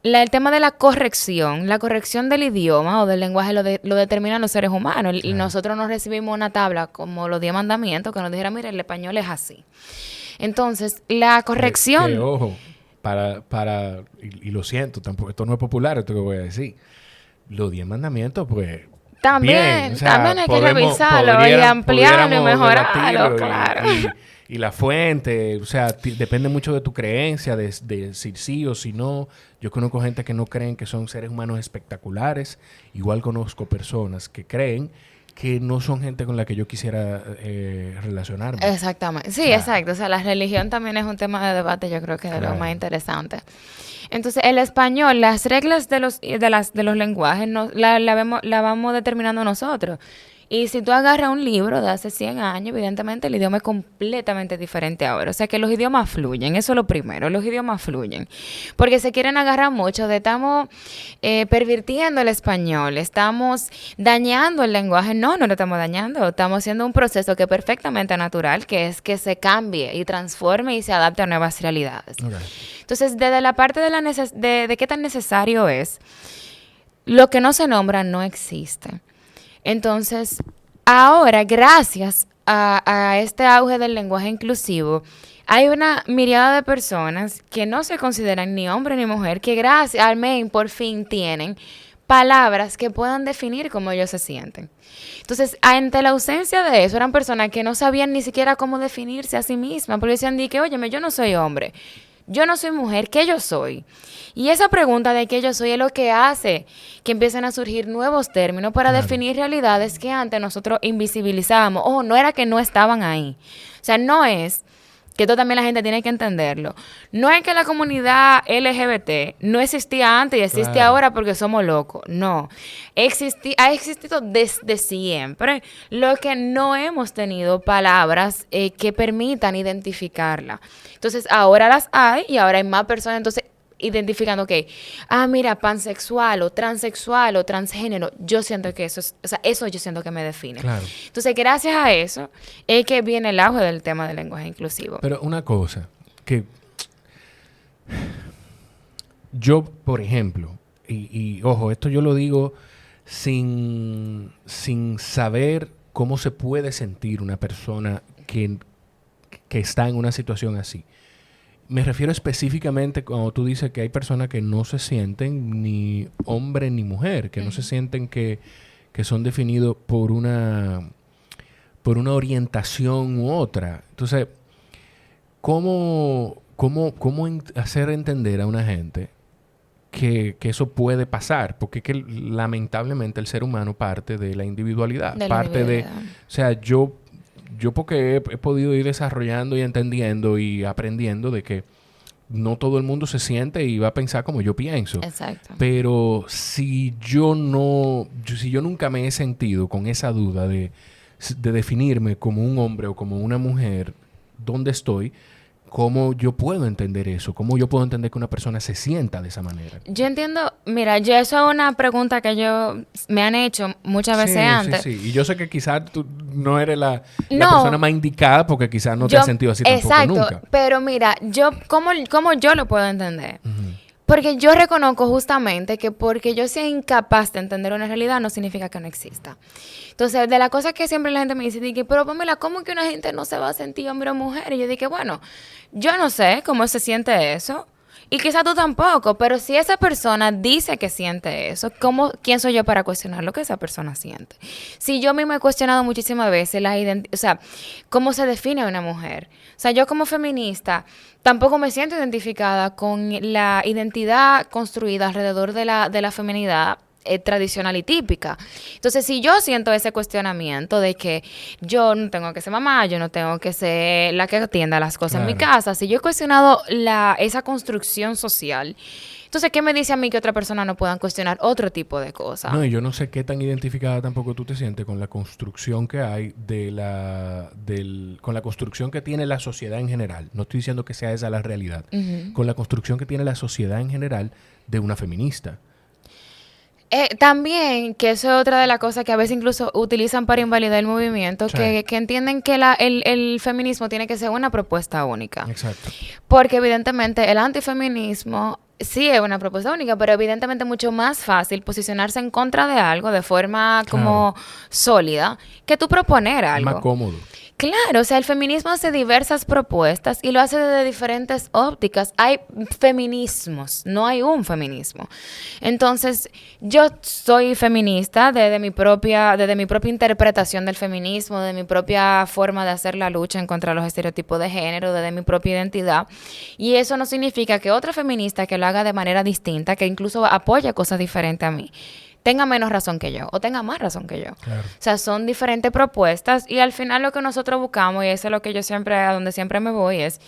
el tema de la corrección. La corrección del idioma o del lenguaje lo determinan los seres humanos. Y nosotros no recibimos una tabla como los 10 mandamientos que nos dijera, mira, el español es así. Entonces, la corrección... Ojo, y lo siento, tampoco, esto no es popular, esto que voy a decir. Los 10 mandamientos, pues... También, bien, o sea, también hay que revisarlo y ampliarlo y pudiéramos mejorarlo, debatirlo claro. Y la fuente, o sea, depende mucho de tu creencia, de decir sí o si no. Yo conozco gente que no creen que son seres humanos espectaculares. Igual conozco personas que creen que no son gente con la que yo quisiera relacionarme. Exactamente. Sí, exacto. O sea, la religión también es un tema de debate, yo creo que es de lo más interesante. Entonces, el español, las reglas de los lenguajes, la vamos determinando nosotros. Y si tú agarras un libro de hace 100 años, evidentemente el idioma es completamente diferente ahora. O sea que los idiomas fluyen, eso es lo primero, los idiomas fluyen. Porque se quieren agarrar mucho de estamos pervirtiendo el español, estamos dañando el lenguaje. No lo estamos dañando, estamos haciendo un proceso que es perfectamente natural, que es que se cambie y transforme y se adapte a nuevas realidades. Okay. Entonces, desde la parte de qué tan necesario es, lo que no se nombra no existe. Entonces, ahora, gracias a este auge del lenguaje inclusivo, hay una mirada de personas que no se consideran ni hombre ni mujer, que gracias al MEN por fin tienen palabras que puedan definir cómo ellos se sienten. Entonces, ante la ausencia de eso, eran personas que no sabían ni siquiera cómo definirse a sí mismas, porque decían, óyeme, yo no soy hombre, yo no soy mujer, ¿qué yo soy? Y esa pregunta de qué yo soy es lo que hace que empiecen a surgir nuevos términos para definir realidades que antes nosotros invisibilizábamos. Ojo, no era que no estaban ahí. O sea, no es, que esto también la gente tiene que entenderlo, no es que la comunidad LGBT no existía antes y existe ahora porque somos locos. No, ha existido desde siempre. Lo que no hemos tenido palabras que permitan identificarla. Entonces, ahora las hay y ahora hay más personas. Entonces, identificando, mira, pansexual o transgénero, yo siento que eso yo siento que me define. Claro. Entonces, gracias a eso es que viene el auge del tema del lenguaje inclusivo. Pero una cosa, que yo, por ejemplo, y ojo, esto yo lo digo sin saber cómo se puede sentir una persona que está en una situación así. me refiero específicamente cuando tú dices que hay personas que no se sienten ni hombre ni mujer, que no se sienten que son definidos por una orientación u otra. Entonces, ¿cómo hacer entender a una gente que eso puede pasar? Porque es que lamentablemente el ser humano parte de la individualidad. O sea, yo porque he podido ir desarrollando y entendiendo y aprendiendo de que no todo el mundo se siente y va a pensar como yo pienso. Exacto. Pero si yo nunca me he sentido con esa duda de definirme como un hombre o como una mujer, ¿dónde estoy? ¿Cómo yo puedo entender eso? ¿Cómo yo puedo entender que una persona se sienta de esa manera? Yo entiendo, mira, eso es una pregunta que me han hecho muchas veces antes. Sí. Y yo sé que quizás tú no eres la persona más indicada porque quizás no te has sentido así tampoco nunca. Pero mira, ¿cómo yo lo puedo entender? Uh-huh. Porque yo reconozco justamente que porque yo sea incapaz de entender una realidad no significa que no exista. Entonces, de la cosa que siempre la gente me dice, dije, pero Pamela, ¿cómo que una gente no se va a sentir hombre o mujer? Y yo dije, bueno, yo no sé cómo se siente eso. Y quizás tú tampoco, pero si esa persona dice que siente eso, ¿quién soy yo para cuestionar lo que esa persona siente? Si yo misma he cuestionado muchísimas veces cómo se define una mujer. O sea, yo como feminista tampoco me siento identificada con la identidad construida alrededor de la feminidad tradicional y típica. Entonces, si yo siento ese cuestionamiento de que yo no tengo que ser mamá, yo no tengo que ser la que atienda las cosas en mi casa, si yo he cuestionado esa construcción social, entonces, ¿qué me dice a mí que otra persona no puedan cuestionar otro tipo de cosas? No, y yo no sé qué tan identificada tampoco tú te sientes con la construcción que hay con la construcción que tiene la sociedad en general. No estoy diciendo que sea esa la realidad. Uh-huh. Con la construcción que tiene la sociedad en general de una feminista. También, que eso es otra de las cosas que a veces incluso utilizan para invalidar el movimiento, sí. que entienden que el feminismo tiene que ser una propuesta única. Exacto. Porque evidentemente el antifeminismo sí es una propuesta única, pero evidentemente es mucho más fácil posicionarse en contra de algo de forma como sólida que tú proponer algo. Más cómodo. Claro, o sea, el feminismo hace diversas propuestas y lo hace desde diferentes ópticas. Hay feminismos, no hay un feminismo. Entonces, yo soy feminista desde mi propia interpretación del feminismo, de mi propia forma de hacer la lucha en contra de los estereotipos de género, desde mi propia identidad. Y eso no significa que otra feminista que lo haga de manera distinta, que incluso apoya cosas diferentes a mí, tenga menos razón que yo o tenga más razón que yo. Claro. O sea, son diferentes propuestas y al final lo que nosotros buscamos, y eso es lo que a donde siempre me voy, es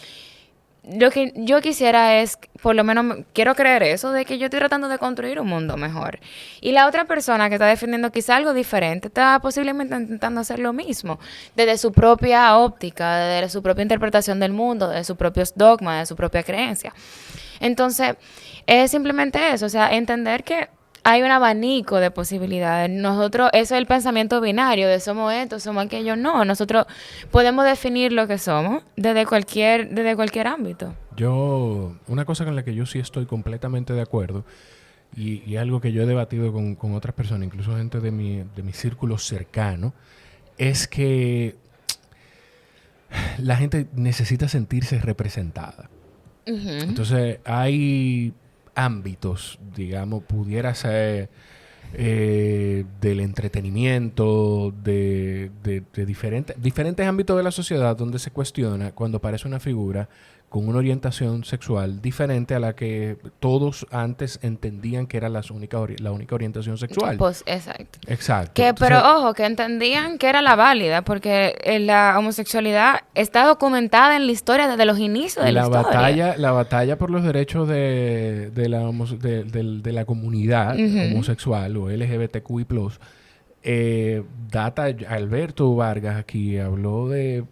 lo que yo quisiera es, por lo menos quiero creer eso, de que yo estoy tratando de construir un mundo mejor. Y la otra persona que está defendiendo quizá algo diferente está posiblemente intentando hacer lo mismo, desde su propia óptica, desde su propia interpretación del mundo, desde sus propios dogmas, de su propia creencia. Entonces, es simplemente eso, o sea, entender que hay un abanico de posibilidades. Nosotros, eso es el pensamiento binario de somos esto, somos aquello. No, nosotros podemos definir lo que somos desde cualquier ámbito. Una cosa con la que yo sí estoy completamente de acuerdo y algo que yo he debatido con otras personas, incluso gente de mi círculo cercano, es que la gente necesita sentirse representada. Uh-huh. Entonces, hay ámbitos, digamos, pudiera ser del entretenimiento, de diferentes ámbitos de la sociedad donde se cuestiona cuando aparece una figura con una orientación sexual diferente a la que todos antes entendían que era la única orientación sexual. Pues, exacto. Exacto. Pero ojo, que entendían que era la válida, porque la homosexualidad está documentada en la historia desde los inicios de la historia. La batalla por los derechos de la comunidad uh-huh. homosexual o LGBTQI+, data Alberto Vargas aquí habló de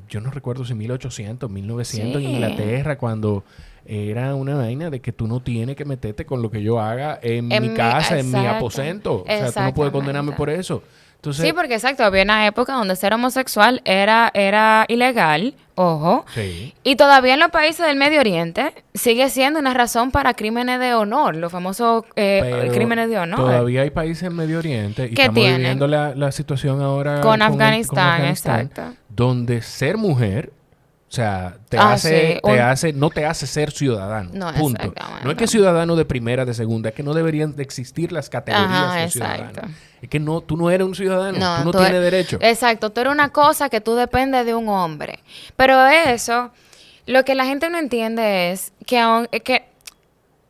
yo no recuerdo si 1800, 1900 sí. en Inglaterra, cuando era una vaina de que tú no tienes que meterte con lo que yo haga en mi casa, en mi aposento. O sea, tú no puedes condenarme por eso. Entonces, sí, porque exacto, había una época donde ser homosexual era ilegal, ojo, sí. Y todavía en los países del Medio Oriente sigue siendo una razón para crímenes de honor, los famosos crímenes de honor. Todavía hay países en Medio Oriente y estamos viviendo la situación ahora con Afganistán, exacto, donde ser mujer O sea, sí. no te hace ser ciudadano. No, punto. exactamente. No es que ciudadano de primera, de segunda, es que no deberían de existir las categorías de exacto. ciudadano. Es que tú no eres un ciudadano, No, tú no tienes derecho. Exacto, tú eres una cosa que tú dependes de un hombre. Pero eso, lo que la gente no entiende es que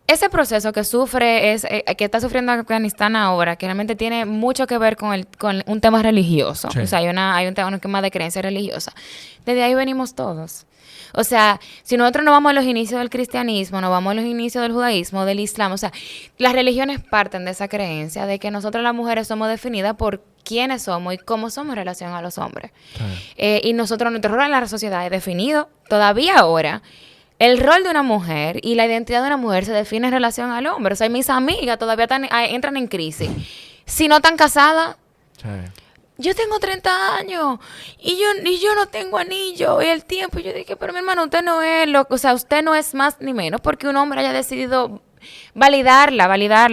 ese proceso que sufre, que está sufriendo Afganistán ahora, que realmente tiene mucho que ver con un tema religioso. Sí. O sea, hay un tema de creencia religiosa. Desde ahí venimos todos. O sea, si nosotros nos vamos a los inicios del cristianismo, nos vamos a los inicios del judaísmo, del islam, o sea, las religiones parten de esa creencia de que nosotras las mujeres somos definidas por quiénes somos y cómo somos en relación a los hombres. Sí. Y nuestro rol en la sociedad es definido todavía ahora. El rol de una mujer y la identidad de una mujer se define en relación al hombre. O sea, mis amigas todavía entran en crisis. Si no están casadas, sí. Yo tengo 30 años y yo no tengo anillo y el tiempo. Y yo dije, pero mi hermano, usted no es o sea, usted no es más ni menos porque un hombre haya decidido validarla,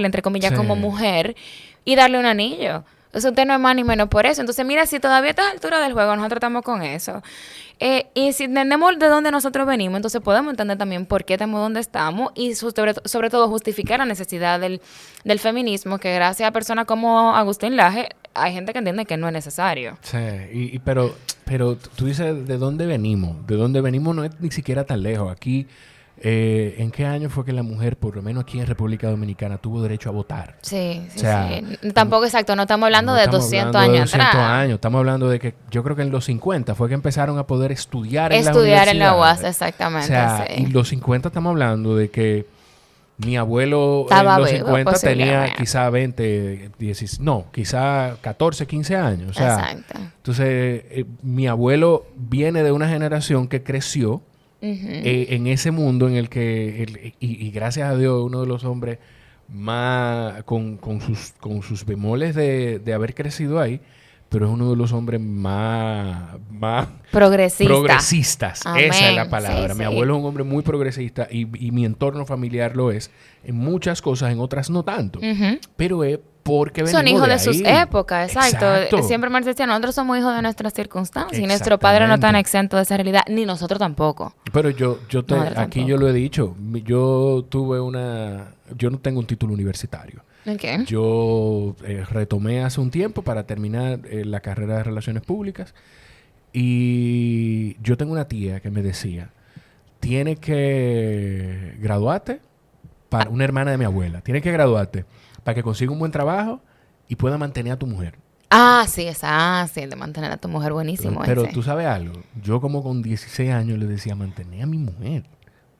entre comillas, sí. Como mujer y darle un anillo. O sea, usted no es más ni menos por eso. Entonces, mira, si todavía a esta altura del juego nosotros estamos con eso. Y si entendemos de dónde nosotros venimos, entonces podemos entender también por qué estamos donde estamos y sobre todo justificar la necesidad del feminismo, que gracias a personas como Agustín Laje, hay gente que entiende que no es necesario. Sí, pero tú dices de dónde venimos. De dónde venimos no es ni siquiera tan lejos. Aquí, ¿en qué año fue que la mujer, por lo menos aquí en República Dominicana, tuvo derecho a votar? Sí. Tampoco exacto, no estamos hablando de 200 años atrás. Estamos hablando de que yo creo que en los 50 fue que empezaron a poder estudiar en la universidad. Estudiar en la UAS, exactamente. O sea, sí. En los 50 estamos hablando de que mi abuelo estaba en los vivo, 50 tenía quizá 14, 15 años. O sea, exacto. Entonces, mi abuelo viene de una generación que creció en ese mundo en el que, y gracias a Dios, uno de los hombres más con sus bemoles de haber crecido ahí, pero es uno de los hombres más progresistas. Amén. Esa es la palabra. Sí, mi abuelo es un hombre muy progresista y mi entorno familiar lo es en muchas cosas, en otras no tanto. Pero es porque venimos son hijos de ahí. Sus épocas, exacto. Siempre me decía, nosotros somos hijos de nuestras circunstancias y nuestros padres no están exentos de esa realidad, ni nosotros tampoco. Pero aquí yo lo he dicho, yo no tengo un título universitario. Okay. Yo retomé hace un tiempo para terminar la carrera de Relaciones Públicas y yo tengo una tía que me decía, tienes que graduarte, una hermana de mi abuela, tienes que graduarte para que consiga un buen trabajo y pueda mantener a tu mujer. Sí, de mantener a tu mujer, buenísimo. Pero tú sabes algo, yo como con 16 años le decía, mantener a mi mujer.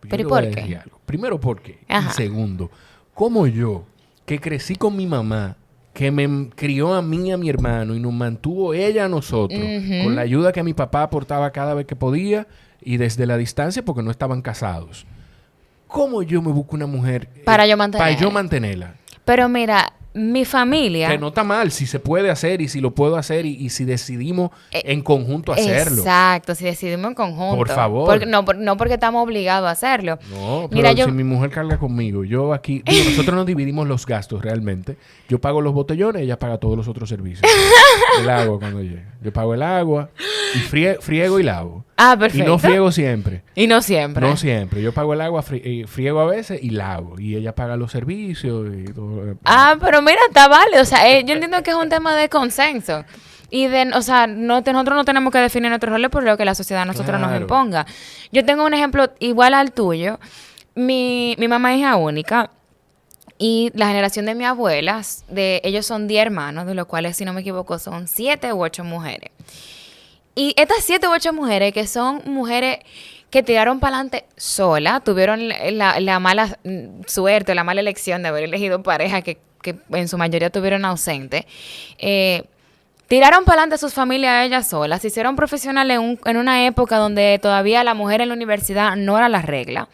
¿Pero y por qué? Primero, ¿por qué? Y segundo, como yo, que crecí con mi mamá, que me crió a mí y a mi hermano y nos mantuvo ella a nosotros, con la ayuda que mi papá aportaba cada vez que podía y desde la distancia porque no estaban casados. ¿Cómo yo me busco una mujer para yo mantenerla? Pero mira, mi familia... Que no está mal, si se puede hacer y si lo puedo hacer y si decidimos en conjunto hacerlo. Exacto, si decidimos en conjunto. Por favor. No porque estamos obligados a hacerlo. No, pero si mi mujer carga conmigo, yo aquí... nosotros nos dividimos los gastos realmente. Yo pago los botellones, ella paga todos los otros servicios. El agua cuando llegue. Yo pago el agua y friego y lavo. Perfecto. Y no friego siempre. Y no siempre. No siempre. Yo pago el agua, friego a veces y lavo. Y ella paga los servicios y todo. Pero mira, está vale. O sea, yo entiendo que es un tema de consenso. Y nosotros no tenemos que definir nuestros roles por lo que la sociedad a nosotros nos imponga. Yo tengo un ejemplo igual al tuyo. Mi mamá es hija única. Y la generación de mis abuelas, ellos son 10 hermanos, de los cuales, si no me equivoco, son 7 u 8 mujeres. Y estas 7 u 8 mujeres, que son mujeres que tiraron para adelante solas, tuvieron la mala suerte, la mala elección de haber elegido pareja que en su mayoría tuvieron ausente, tiraron para adelante sus familias ellas solas, se hicieron profesionales en una época donde todavía la mujer en la universidad no era la regla.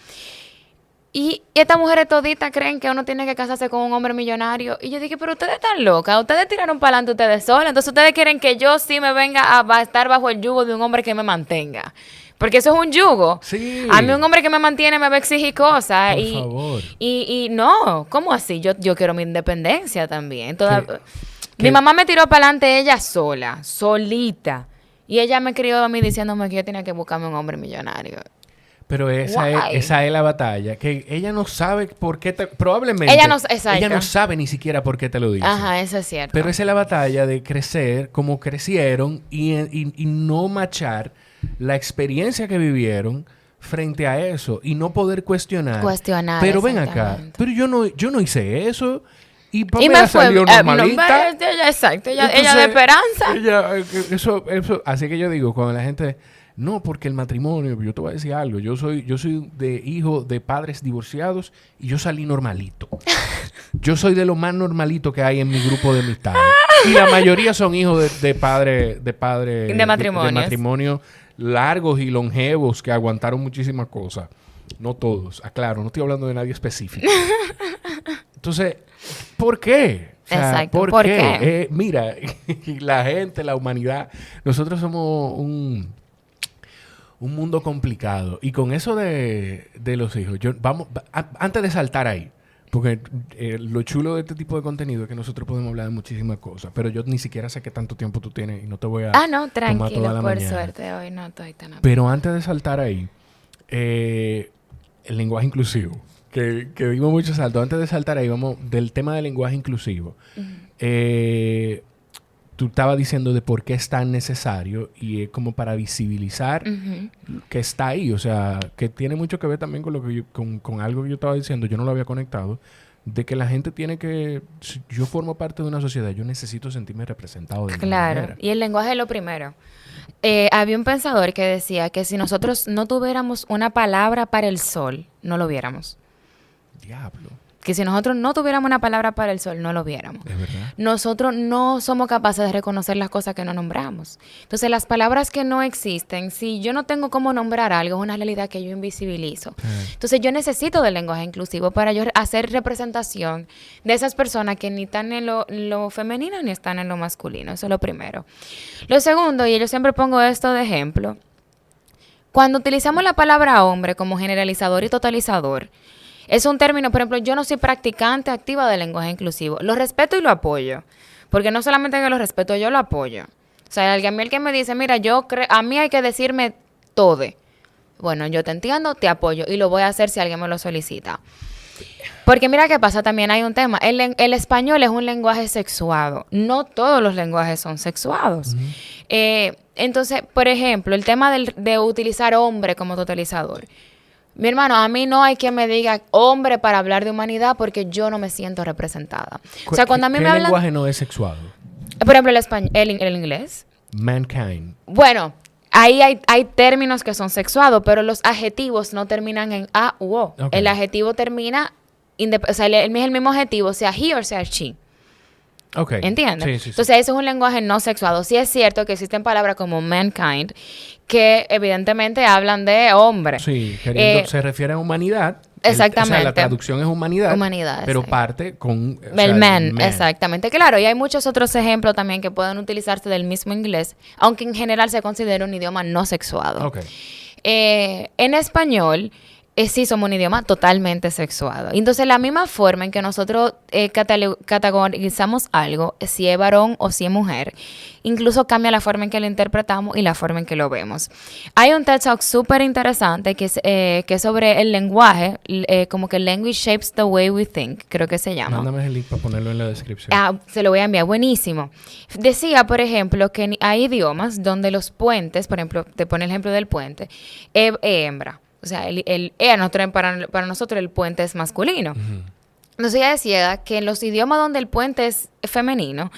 Y estas mujeres toditas creen que uno tiene que casarse con un hombre millonario. Y yo dije, pero ustedes están locas. Ustedes tiraron para adelante ustedes solas. Entonces ustedes quieren que yo sí me venga a estar bajo el yugo de un hombre que me mantenga. Porque eso es un yugo. Sí. A mí un hombre que me mantiene me va a exigir cosas. Por favor. Y no, ¿cómo así? Yo quiero mi independencia también. Mi mamá me tiró para adelante ella sola, solita. Y ella me crió a mí diciéndome que yo tenía que buscarme un hombre millonario. Pero esa es la batalla, que ella no sabe por qué probablemente ella no sabe ni siquiera por qué te lo dice. Ajá, eso es cierto. Pero esa es la batalla de crecer como crecieron y no machar la experiencia que vivieron frente a eso y no poder cuestionar. Pero ven acá, pero yo no hice eso. Y Pamela salió normalita. Exacto, ella de esperanza. Eso, así que yo digo, cuando la gente... No, porque el matrimonio... Yo te voy a decir algo. Yo soy de hijo de padres divorciados y yo salí normalito. Yo soy de lo más normalito que hay en mi grupo de amistades. Y la mayoría son hijos de matrimonio largos y longevos que aguantaron muchísimas cosas. No todos, aclaro. No estoy hablando de nadie específico. Entonces... ¿Por qué? O sea, exacto. ¿Por qué? Mira, la gente, la humanidad, nosotros somos un mundo complicado. Y con eso de los hijos, antes de saltar ahí, porque lo chulo de este tipo de contenido es que nosotros podemos hablar de muchísimas cosas, pero yo ni siquiera sé qué tanto tiempo tú tienes y no te voy a no, tranquilo, tomar toda la por mañana. suerte, hoy no estoy tan... Pero antes de saltar ahí, el lenguaje inclusivo. Que dimos mucho salto. Antes de saltar ahí, vamos del tema del lenguaje inclusivo. Uh-huh. Tú estabas diciendo de por qué es tan necesario y es como para visibilizar uh-huh. que está ahí. O sea, que tiene mucho que ver también con lo que con algo que yo estaba diciendo. Yo no lo había conectado. De que la gente tiene que... Si yo formo parte de una sociedad, yo necesito sentirme representado de alguna manera. Y el lenguaje es lo primero. Había un pensador que decía que si nosotros no tuviéramos una palabra para el sol, no lo viéramos. Diablo. Que si nosotros no tuviéramos una palabra para el sol, no lo viéramos. Es verdad. Nosotros no somos capaces de reconocer las cosas que no nombramos. Entonces, las palabras que no existen, si yo no tengo cómo nombrar algo, es una realidad que yo invisibilizo. Entonces, yo necesito del lenguaje inclusivo para yo hacer representación de esas personas que ni están en lo femenino ni están en lo masculino. Eso es lo primero. Lo segundo, y yo siempre pongo esto de ejemplo, cuando utilizamos la palabra hombre como generalizador y totalizador, es un término, por ejemplo, yo no soy practicante activa del lenguaje inclusivo. Lo respeto y lo apoyo. Porque no solamente que lo respeto, yo lo apoyo. O sea, a mí el que me dice, mira, a mí hay que decirme todo. Bueno, yo te entiendo, te apoyo. Y lo voy a hacer si alguien me lo solicita. Porque mira qué pasa, también hay un tema. El español es un lenguaje sexuado. No todos los lenguajes son sexuados. Uh-huh. Entonces, por ejemplo, el tema de utilizar hombre como totalizador. Mi hermano, a mí no hay quien me diga hombre para hablar de humanidad porque yo no me siento representada. O sea, cuando a mí me hablan... ¿Qué lenguaje no es sexuado? Por ejemplo, el inglés. Mankind. Bueno, ahí hay términos que son sexuados, pero los adjetivos no terminan en a u o. Okay. El adjetivo termina... o sea, es el mismo adjetivo, sea he o sea she. Okay. ¿Entiendes? Sí. Entonces, eso es un lenguaje no sexuado. Sí es cierto que existen palabras como mankind que evidentemente hablan de hombre. Sí, se refiere a humanidad. Exactamente. O sea, la traducción es humanidad. Humanidad, pero sí. Parte con... El man, exactamente. Claro, y hay muchos otros ejemplos también que pueden utilizarse del mismo inglés, aunque en general se considera un idioma no sexuado. Okay. En español... sí, somos un idioma totalmente sexuado. Entonces, la misma forma en que nosotros categorizamos algo, si es varón o si es mujer, incluso cambia la forma en que lo interpretamos y la forma en que lo vemos. Hay un TED Talk súper interesante que es sobre el lenguaje, como que language shapes the way we think, creo que se llama. Mándame el link para ponerlo en la descripción. Se lo voy a enviar, buenísimo. Decía, por ejemplo, que hay idiomas donde los puentes, por ejemplo, te pone el ejemplo del puente, hembra. O sea, para nosotros el puente es masculino. Uh-huh. Entonces ella decía que en los idiomas donde el puente es femenino,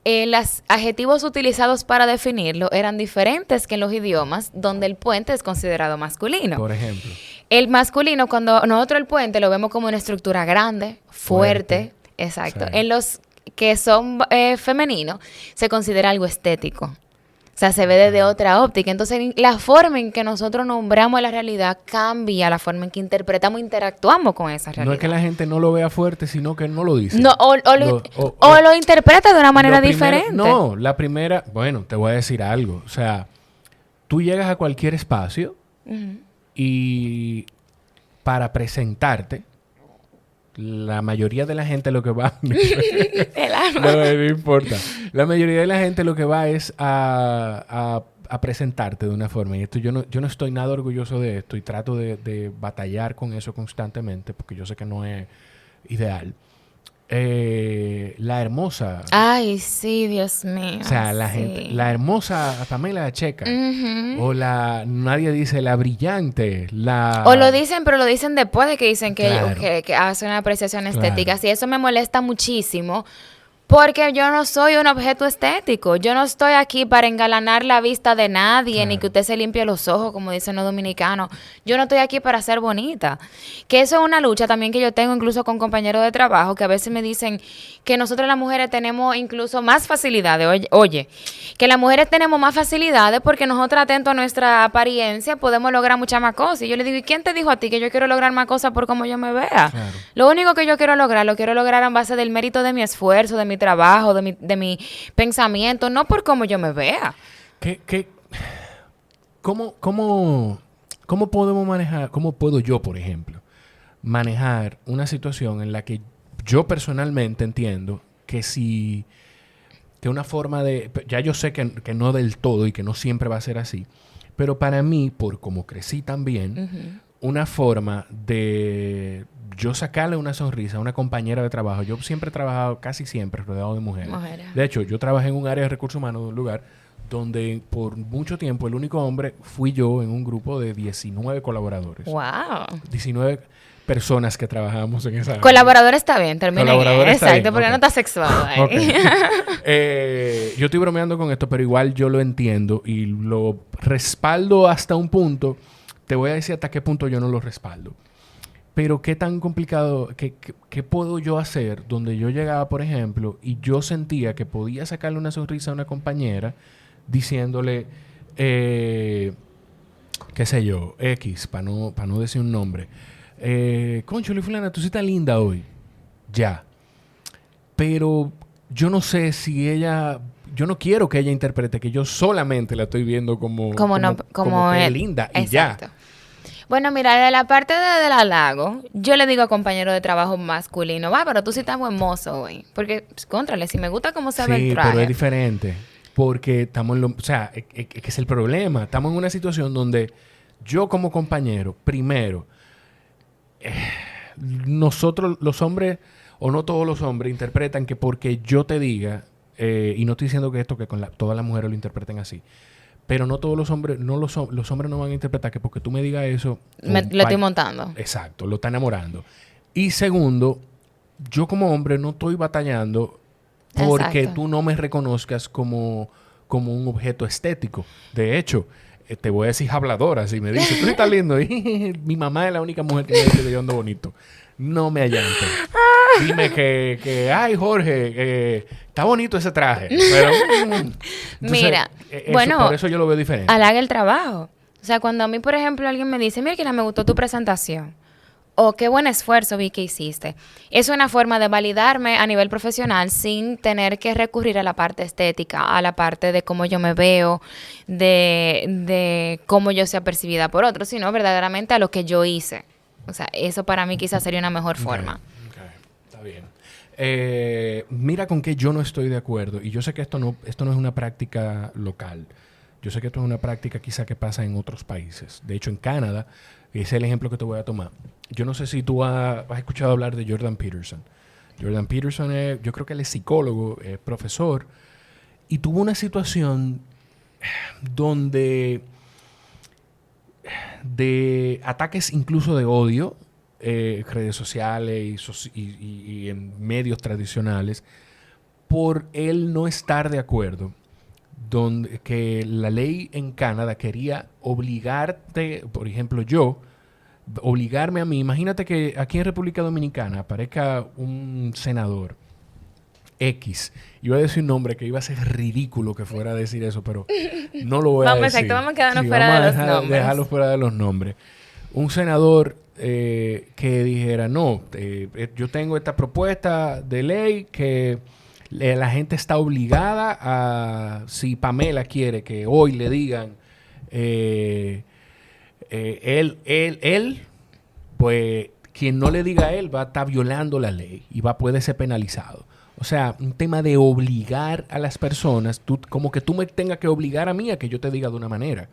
los adjetivos utilizados para definirlo eran diferentes que en los idiomas donde el puente es considerado masculino. Por ejemplo. El masculino, cuando nosotros el puente lo vemos como una estructura grande, fuerte. Exacto. Sí. En los que son femeninos, se considera algo estético. O sea, se ve desde otra óptica. Entonces, la forma en que nosotros nombramos la realidad cambia la forma en que interpretamos e interactuamos con esa realidad. No es que la gente no lo vea fuerte, sino que no lo dice. No, o lo interpreta de una manera diferente. No, la primera... Bueno, te voy a decir algo. O sea, tú llegas a cualquier espacio uh-huh. y para presentarte... La mayoría de la gente lo que va... no importa. La mayoría de la gente lo que va es a a presentarte de una forma, y esto yo no estoy nada orgulloso de esto y trato de batallar con eso constantemente porque yo sé que no es ideal. La hermosa. Ay, sí, Dios mío. O sea, la sí. gente, la hermosa Pamela Checa. O nadie dice la brillante, O lo dicen, pero lo dicen después de que dicen Claro. que hacen una apreciación Claro. estética. Sí, eso me molesta muchísimo. Porque yo no soy un objeto estético. Yo no estoy aquí para engalanar la vista de nadie, Claro. ni que usted se limpie los ojos, como dicen los dominicanos. Yo no estoy aquí para ser bonita. Que eso es una lucha también que yo tengo incluso con compañeros de trabajo, que a veces me dicen que nosotros las mujeres tenemos incluso más facilidades. Oye, que las mujeres tenemos más facilidades porque nosotros, atentos a nuestra apariencia, podemos lograr muchas más cosas. Y yo le digo, ¿y quién te dijo a ti que yo quiero lograr más cosas por cómo yo me vea? Claro. Lo único que yo quiero lograr, lo quiero lograr en base del mérito de mi esfuerzo, de mi trabajo, de mi pensamiento, no por cómo yo me vea. ¿Cómo podemos manejar, cómo puedo yo, por ejemplo, manejar una situación en la que yo personalmente entiendo que que una forma de, ya yo sé que no del todo y que no siempre va a ser así, pero para mí, por como crecí también, una forma de yo sacarle una sonrisa a una compañera de trabajo. Yo siempre he trabajado, casi siempre, rodeado de mujeres. De hecho, yo trabajé en un área de recursos humanos de un lugar donde por mucho tiempo el único hombre fui yo en un grupo de 19 colaboradores. ¡Wow! 19 personas que trabajábamos en esa área. Colaborador está bien, termina en Colaborador está exacto, bien, porque ok. no está sexuado ahí. Ok. Yo estoy bromeando con esto, pero igual yo lo entiendo y lo respaldo hasta un punto. Te voy a decir hasta qué punto yo no lo respaldo. Pero qué tan complicado, qué puedo yo hacer donde yo llegaba, por ejemplo, y yo sentía que podía sacarle una sonrisa a una compañera diciéndole, qué sé yo, X, para no decir un nombre. Concho, fulana, tú sí estás linda hoy. Ya. Pero yo no sé si ella... Yo no quiero que ella interprete que yo solamente la estoy viendo como que es linda y exacto. ya. Bueno, mira, de la parte del halago, yo le digo a compañero de trabajo masculino, va, pero tú sí estás buen mozo hoy. Porque, pues, contrale, si me gusta cómo se ve el traje. Sí, pero es diferente. Porque estamos en lo... O sea, es que es el problema. Estamos en una situación donde yo como compañero, primero, nosotros los hombres, o no todos los hombres, interpretan que porque yo te diga, y no estoy diciendo que esto que con todas las mujeres lo interpreten así, pero no todos los hombres, los hombres no van a interpretar que porque tú me digas eso... Lo estoy montando. Exacto, lo está enamorando. Y segundo, yo como hombre no estoy batallando porque Exacto. tú no me reconozcas como un objeto estético. De hecho, te voy a decir habladora. Si me dices, tú estás lindo. Mi mamá es la única mujer que me dice que yo ando bonito. No me allante. Dime que ay, Jorge, está bonito ese traje. Pero, entonces, Mira, eso, bueno, por eso yo lo veo diferente. halaga el trabajo. O sea, cuando a mí, por ejemplo, alguien me dice, mira, que me gustó tu presentación. O qué buen esfuerzo vi que hiciste. Es una forma de validarme a nivel profesional sin tener que recurrir a la parte estética, a la parte de cómo yo me veo, de cómo yo sea percibida por otros, sino verdaderamente a lo que yo hice. O sea, eso para mí quizás sería una mejor forma. Okay. Está bien. Mira con qué yo no estoy de acuerdo. Y yo sé que esto no es una práctica local. Yo sé que esto es una práctica quizá que pasa en otros países. De hecho, en Canadá, ese es el ejemplo que te voy a tomar. Yo no sé si tú has escuchado hablar de Jordan Peterson. Jordan Peterson yo creo que él es psicólogo, es profesor, y tuvo una situación donde de ataques incluso de odio, redes sociales y en medios tradicionales, por él no estar de acuerdo que la ley en Canadá quería obligarte, por ejemplo, obligarme a mí. Imagínate que aquí en República Dominicana aparezca un senador X. Iba a decir un nombre que iba a ser ridículo que fuera a decir eso, pero no lo voy a decir. Exacto, vamos a quedarnos fuera de los nombres. Dejarlo fuera de los nombres. Un senador que dijera, no, yo tengo esta propuesta de ley que la gente está obligada a, si Pamela quiere que hoy le digan, él, pues quien no le diga a él va a estar violando la ley y puede ser penalizado. O sea, un tema de obligar a las personas, como que tú me tengas que obligar a mí a que yo te diga de una manera.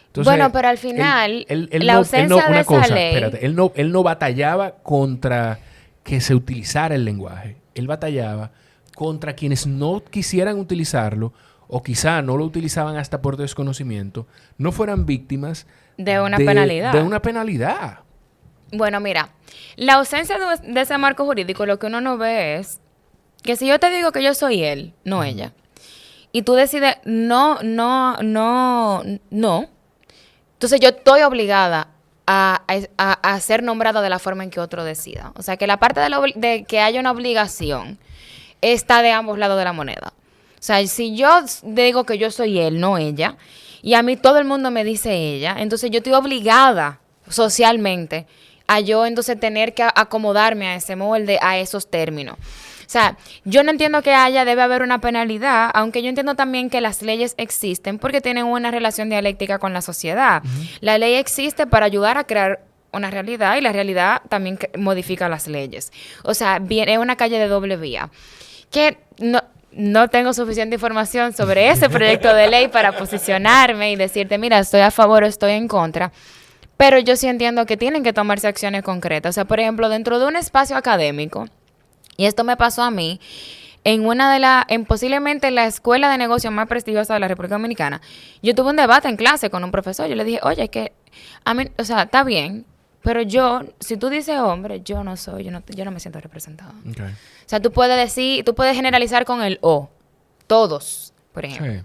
Entonces, bueno, pero al final, él la ausencia de esa ley... Espérate, él no batallaba contra que se utilizara el lenguaje. Él batallaba contra quienes no quisieran utilizarlo o quizá no lo utilizaban hasta por desconocimiento, no fueran víctimas de una penalidad. De una penalidad. Bueno, mira, la ausencia de ese marco jurídico, lo que uno no ve es que si yo te digo que yo soy él, no ella, y tú decides no, entonces yo estoy obligada a ser nombrada de la forma en que otro decida. O sea, que la parte de que haya una obligación está de ambos lados de la moneda. O sea, si yo digo que yo soy él, no ella, y a mí todo el mundo me dice ella, entonces yo estoy obligada socialmente a yo entonces tener que acomodarme a ese molde, a esos términos. O sea, yo no entiendo que debe haber una penalidad, aunque yo entiendo también que las leyes existen porque tienen una relación dialéctica con la sociedad. La ley existe para ayudar a crear una realidad y la realidad también modifica las leyes. O sea, es una calle de doble vía. Que no tengo suficiente información sobre ese proyecto de ley para posicionarme y decirte, mira, estoy a favor o estoy en contra. Pero yo sí entiendo que tienen que tomarse acciones concretas. O sea, por ejemplo, dentro de un espacio académico, y esto me pasó a mí, en posiblemente la escuela de negocios más prestigiosa de la República Dominicana, yo tuve un debate en clase con un profesor. Yo le dije, oye, que a mí, o sea, está bien, pero si tú dices hombre, yo no me siento representada. Okay. O sea, tú puedes generalizar con el o, todos, por ejemplo. Sí.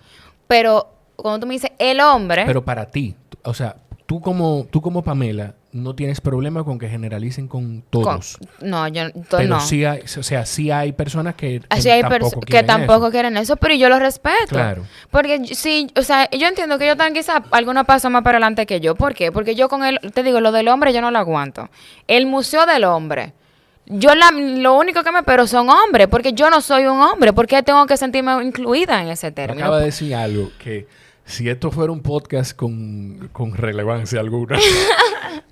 Pero cuando tú me dices el hombre... Pero para ti, o sea, tú como Pamela, no tienes problema con que generalicen con todos. Pero sí hay personas que tampoco quieren eso, pero yo lo respeto. Claro. Porque sí, o sea, yo entiendo que ellos están quizás algunos pasos más para adelante que yo. ¿Por qué? Porque yo te digo, lo del hombre yo no lo aguanto. El Museo del Hombre, lo único que me espero son hombres, porque yo no soy un hombre. ¿Por qué tengo que sentirme incluida en ese término? Acaba de decir algo que... Si esto fuera un podcast con relevancia alguna,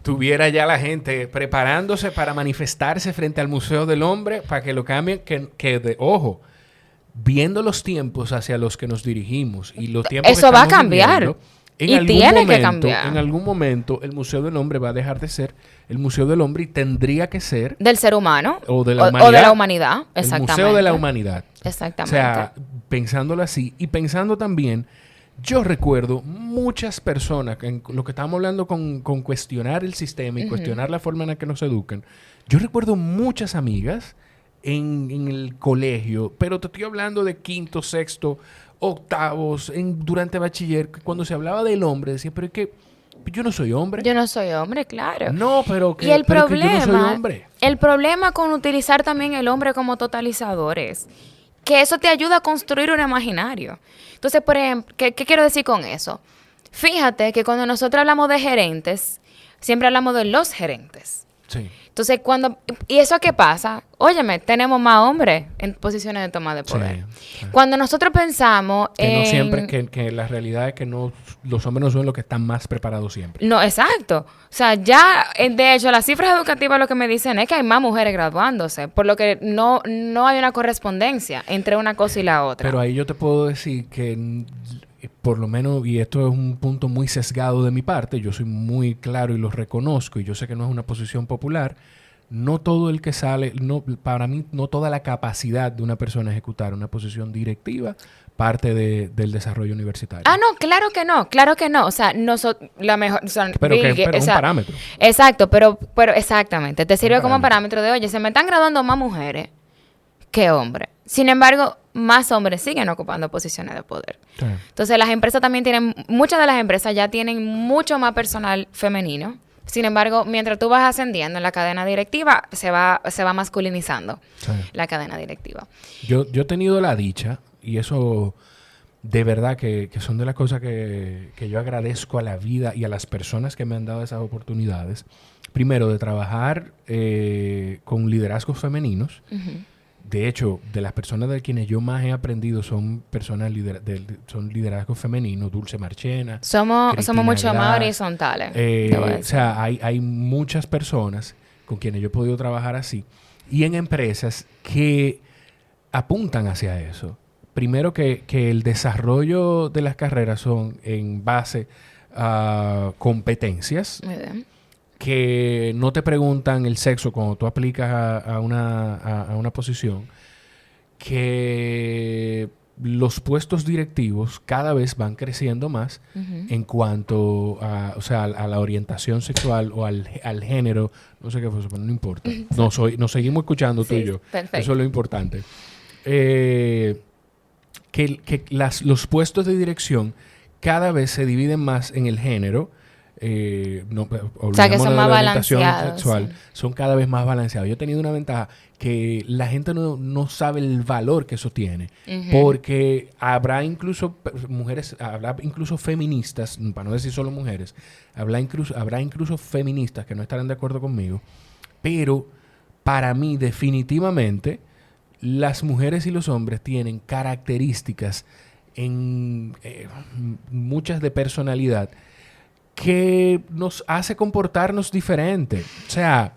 tuviera ya la gente preparándose para manifestarse frente al Museo del Hombre para que lo cambien, ojo, viendo los tiempos hacia los que nos dirigimos y los tiempos eso va a cambiar. Tiene que cambiar. En algún momento el Museo del Hombre va a dejar de ser el Museo del Hombre y tendría que ser... Del ser humano. O de la humanidad. O de la humanidad, exactamente. El Museo de la Humanidad. Exactamente. O sea, pensándolo así y pensando también... Yo recuerdo muchas personas, en lo que estábamos hablando con cuestionar el sistema y cuestionar la forma en la que nos educan. Yo recuerdo muchas amigas en el colegio, pero te estoy hablando de quinto, sexto, octavos, durante bachiller, cuando se hablaba del hombre, decían, pero es que yo no soy hombre. Yo no soy hombre, claro. No, pero que, y el pero problema, que yo no soy hombre. El problema con utilizar también el hombre como totalizador es que eso te ayuda a construir un imaginario. Entonces, por ejemplo, ¿qué quiero decir con eso? Fíjate que cuando nosotros hablamos de gerentes, siempre hablamos de los gerentes. Sí. Entonces, ¿y eso qué pasa? Óyeme, tenemos más hombres en posiciones de toma de poder. Sí. Cuando nosotros pensamos no siempre, que la realidad es que los hombres no son los que están más preparados siempre. No, exacto. O sea, ya, de hecho, las cifras educativas lo que me dicen es que hay más mujeres graduándose, por lo que no hay una correspondencia entre una cosa y la otra. Pero ahí yo te puedo decir que... Por lo menos, y esto es un punto muy sesgado de mi parte, yo soy muy claro y lo reconozco, y yo sé que no es una posición popular, no todo el que sale, para mí, no toda la capacidad de una persona ejecutar una posición directiva parte del desarrollo universitario. Ah, no, claro que no. O sea, la mejor... O sea, pero un parámetro. Exacto, pero exactamente. Te sirve como parámetro de, oye, se me están graduando más mujeres que hombres. Sin embargo, más hombres siguen ocupando posiciones de poder. Sí. Entonces, las empresas también muchas de las empresas ya tienen mucho más personal femenino. Sin embargo, mientras tú vas ascendiendo en la cadena directiva, se va masculinizando la cadena directiva. Yo he tenido la dicha, y eso de verdad que son de las cosas que yo agradezco a la vida y a las personas que me han dado esas oportunidades. Primero, de trabajar con liderazgos femeninos. Uh-huh. De hecho, de las personas de quienes yo más he aprendido son personas son liderazgos femeninos, Dulce Marchena. Somos mucho más horizontales. O sea, hay muchas personas con quienes yo he podido trabajar así. Y en empresas que apuntan hacia eso. Primero que el desarrollo de las carreras son en base a competencias Muy bien. que no te preguntan el sexo cuando tú aplicas a una posición, que los puestos directivos cada vez van creciendo más en cuanto a, o sea, a la orientación sexual o al género, no sé qué fue eso, pero no importa. Nos seguimos escuchando tú y yo. Perfecto. Eso es lo importante. Los puestos de dirección cada vez se dividen más en el género. O sea, que son más balanceados. Sexual, Sí. son cada vez más balanceados. Yo he tenido una ventaja que la gente no sabe el valor que eso tiene. Porque habrá incluso mujeres, habrá incluso feministas, para no decir solo mujeres, habrá incluso feministas que no estarán de acuerdo conmigo. Pero para mí, definitivamente, las mujeres y los hombres tienen características en muchas de personalidad que nos hace comportarnos diferente. O sea,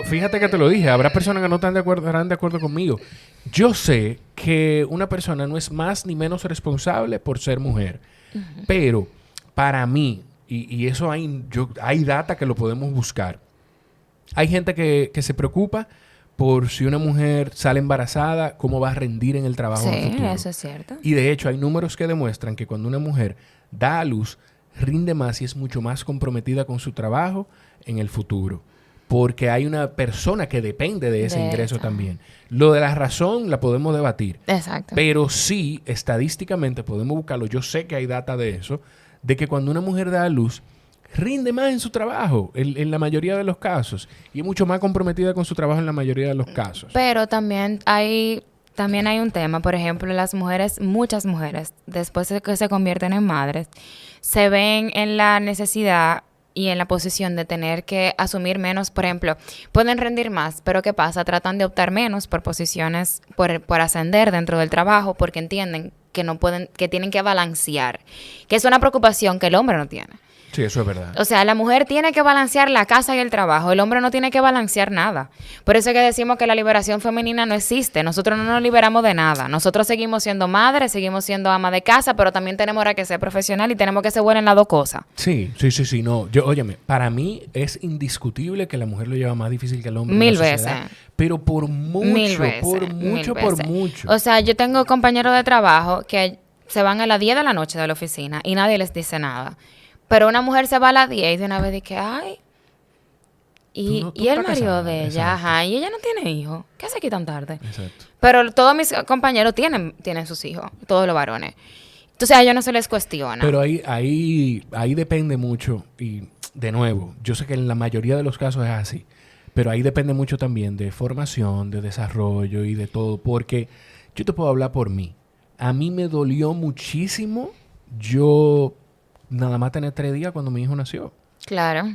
fíjate que te lo dije, habrá personas que no estarán de acuerdo conmigo. Yo sé que una persona no es más ni menos responsable por ser mujer, pero para mí, y eso hay data que lo podemos buscar, hay gente que se preocupa por si una mujer sale embarazada, cómo va a rendir en el trabajo en el futuro. Sí, eso es cierto. Y de hecho hay números que demuestran que cuando una mujer da a luz, rinde más y es mucho más comprometida con su trabajo en el futuro. Porque hay una persona que depende de ese ingreso también. Lo de la razón la podemos debatir. Exacto. Pero sí, estadísticamente podemos buscarlo. Yo sé que hay data de eso, de que cuando una mujer da a luz, rinde más en su trabajo, en la mayoría de los casos. Y es mucho más comprometida con su trabajo en la mayoría de los casos. Pero también hay un tema, por ejemplo, las mujeres, muchas mujeres, después de que se convierten en madres, se ven en la necesidad y en la posición de tener que asumir menos. Por ejemplo, pueden rendir más, pero ¿qué pasa? Tratan de optar menos por posiciones, por ascender dentro del trabajo, porque entienden que no pueden, que tienen que balancear, que es una preocupación que el hombre no tiene. Sí, eso es verdad. O sea, la mujer tiene que balancear la casa y el trabajo. El hombre no tiene que balancear nada. Por eso es que decimos que la liberación femenina no existe. Nosotros no nos liberamos de nada. Nosotros seguimos siendo madres, seguimos siendo ama de casa, pero también tenemos ahora que ser profesional y tenemos que ser buenas en las dos cosas. Sí. No. Óyeme, para mí es indiscutible que la mujer lo lleva más difícil que el hombre. Mil en la sociedad, veces. Pero por mucho, Mil veces. por mucho. O sea, yo tengo compañeros de trabajo que se van a las 10 de la noche de la oficina y nadie les dice nada. Pero una mujer se va a las 10 y de una vez dice, ay, y el marido de ella, ajá, y ella no tiene hijos. ¿Qué hace aquí tan tarde? Exacto. Pero todos mis compañeros tienen sus hijos, todos los varones. Entonces a ellos no se les cuestiona. Pero ahí depende mucho, y de nuevo, yo sé que en la mayoría de los casos es así, pero ahí depende mucho también de formación, de desarrollo y de todo, porque yo te puedo hablar por mí. A mí me dolió muchísimo yo nada más tener 3 días cuando mi hijo nació. Claro.